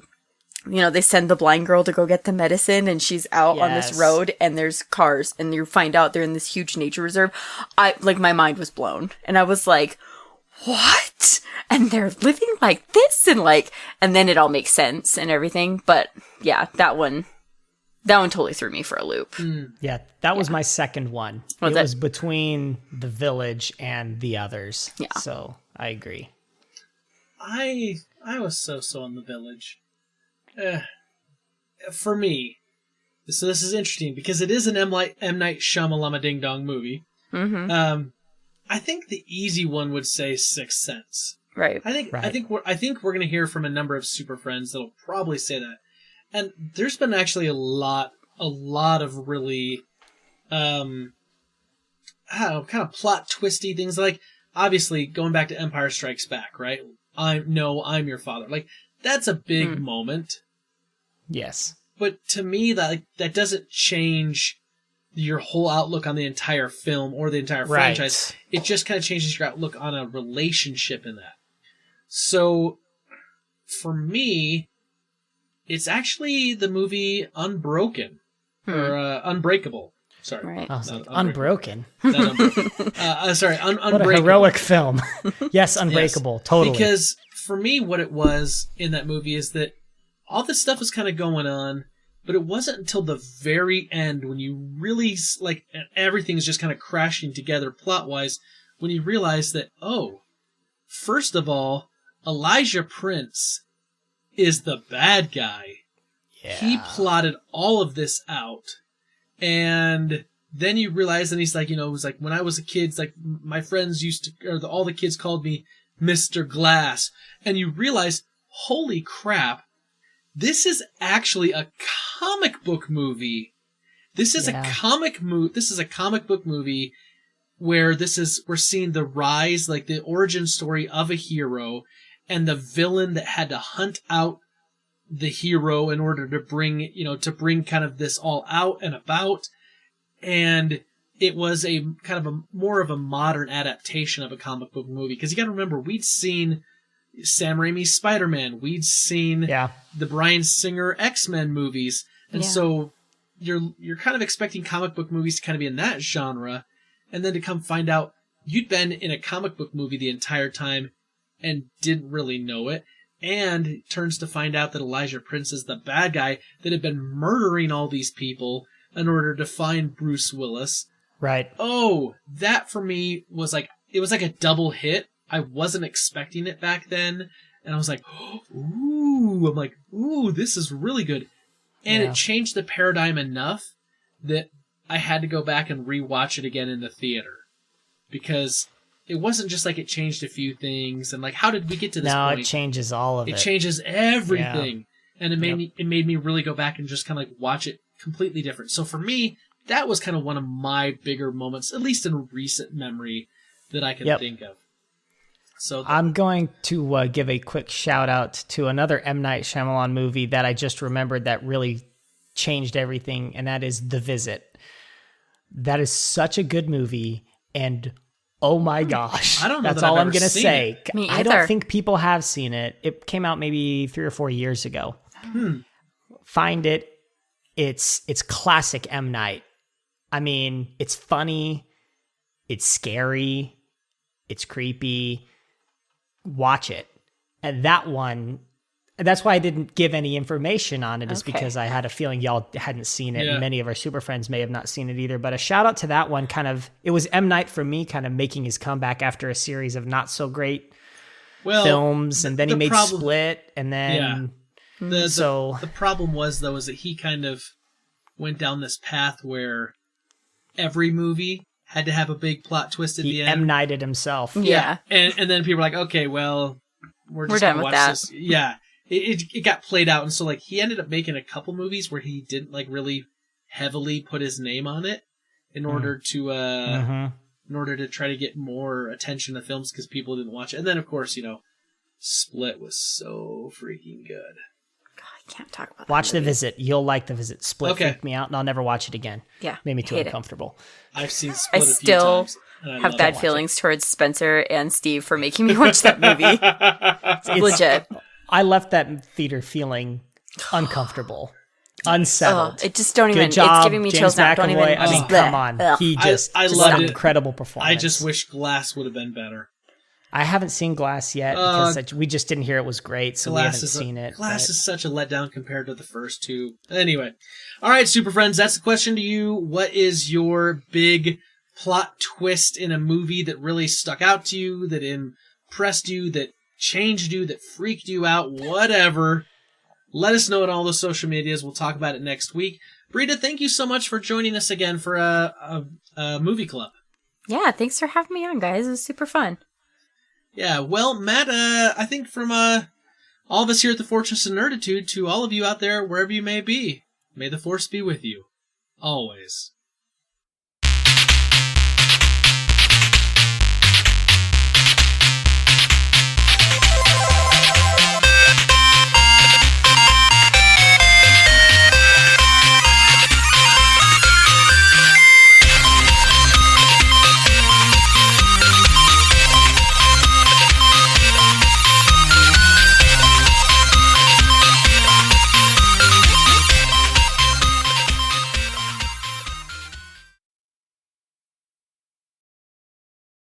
they send the blind girl to go get the medicine and she's out on this road and there's cars and you find out they're in this huge nature reserve. My mind was blown and I was like, what? And they're living like this and then it all makes sense and everything. But yeah, that one totally threw me for a loop. Yeah, that was my second one. It was between The Village and The Others. Yeah. So I agree. I was so on The Village. For me, so this is interesting because it is an M. Night Shyamalama Ding Dong movie. Mm-hmm. I think the easy one would say Sixth Sense. Right. I think we're gonna hear from a number of super friends that'll probably say that. And there's been actually a lot of really, kind of plot twisty things. Like obviously going back to Empire Strikes Back, right? I'm your father. Like that's a big moment. Yes. But to me, that doesn't change your whole outlook on the entire film or the entire franchise. It just kind of changes your outlook on a relationship in that. So, for me, it's actually the movie Unbroken. Or Unbreakable. Sorry. Right. I was like, Unbroken? Sorry, Unbreakable. What a heroic film. Yes, Unbreakable. Yes. Totally. Because for me, what it was in that movie is that all this stuff was kind of going on, but it wasn't until the very end when you really, like, everything's just kind of crashing together plot-wise, when you realize that, oh, first of all, Elijah Prince is the bad guy. Yeah. He plotted all of this out. And then you realize, and he's like, it was like, when I was a kid, it's like, my friends all the kids called me Mr. Glass. And you realize, holy crap, this is actually a comic book movie. This is a comic book movie where we're seeing the rise, like the origin story of a hero and the villain that had to hunt out the hero in order to bring kind of this all out and about. And it was a kind of more of a modern adaptation of a comic book movie. Because you got to remember, we'd seen Sam Raimi's Spider-Man. We'd seen the Bryan Singer X-Men movies. And so you're kind of expecting comic book movies to kind of be in that genre. And then to come find out you'd been in a comic book movie the entire time and didn't really know it. And it turns to find out that Elijah Prince is the bad guy that had been murdering all these people in order to find Bruce Willis. Right. Oh, that for me was like a double hit. I wasn't expecting it back then. And I was like, ooh, this is really good. And it changed the paradigm enough that I had to go back and rewatch it again in the theater. Because it wasn't just like it changed a few things and like, how did we get to this point? No, it changes all of it. It changes everything. Yeah. And it made me really go back and just kind of like watch it completely different. So for me, that was kind of one of my bigger moments, at least in recent memory, that I can think of. So I'm going to give a quick shout out to another M. Night Shyamalan movie that I just remembered that really changed everything, and that is The Visit. That is such a good movie, and oh my gosh. I don't know. That's that all I've I'm going to say. Me I don't think people have seen it. It came out maybe 3 or 4 years ago. Find it. It's classic M. Night. I mean, it's funny. It's scary. It's creepy. Watch it. And that one, that's why I didn't give any information on it, is because I had a feeling y'all hadn't seen it. And many of our super friends may have not seen it either. But a shout out to that one. It was M. Night for me, kind of making his comeback after a series of not so great films. And then he made Split. And then... The problem was, though, is that he kind of went down this path where every movie had to have a big plot twist at the end. M. Nighted himself. Yeah. And then people were like, okay, well, we're just going to watch this. Yeah. It got played out. And so, like, he ended up making a couple movies where he didn't, like, really heavily put his name on it in order to, in order to try to get more attention to films because people didn't watch it. And then, of course, Split was so freaking good. I can't talk about Watch The Visit. You'll like The Visit. Split freaked me out, and I'll never watch it again. Yeah. Made me too uncomfortable. I've seen Split a few times. I have bad feelings towards Spencer and Steve for making me watch that movie. It's legit. I left that theater feeling uncomfortable, unsettled. It just don't even. Good job, it's giving me James chills now. Don't even. I mean, come on. He just I loved loved an it. incredible performance. I just wish Glass would have been better. I haven't seen Glass yet because we just didn't hear it was great, so we haven't seen it. Glass is such a letdown compared to the first two. Anyway. All right, Super Friends, that's the question to you. What is your big plot twist in a movie that really stuck out to you, that impressed you, that changed you, that freaked you out, whatever? Let us know on all the social medias. We'll talk about it next week. Britta, thank you so much for joining us again for a movie club. Yeah, thanks for having me on, guys. It was super fun. Yeah, well, Matt, I think from all of us here at the Fortress of Nerditude to all of you out there, wherever you may be, may the Force be with you. Always.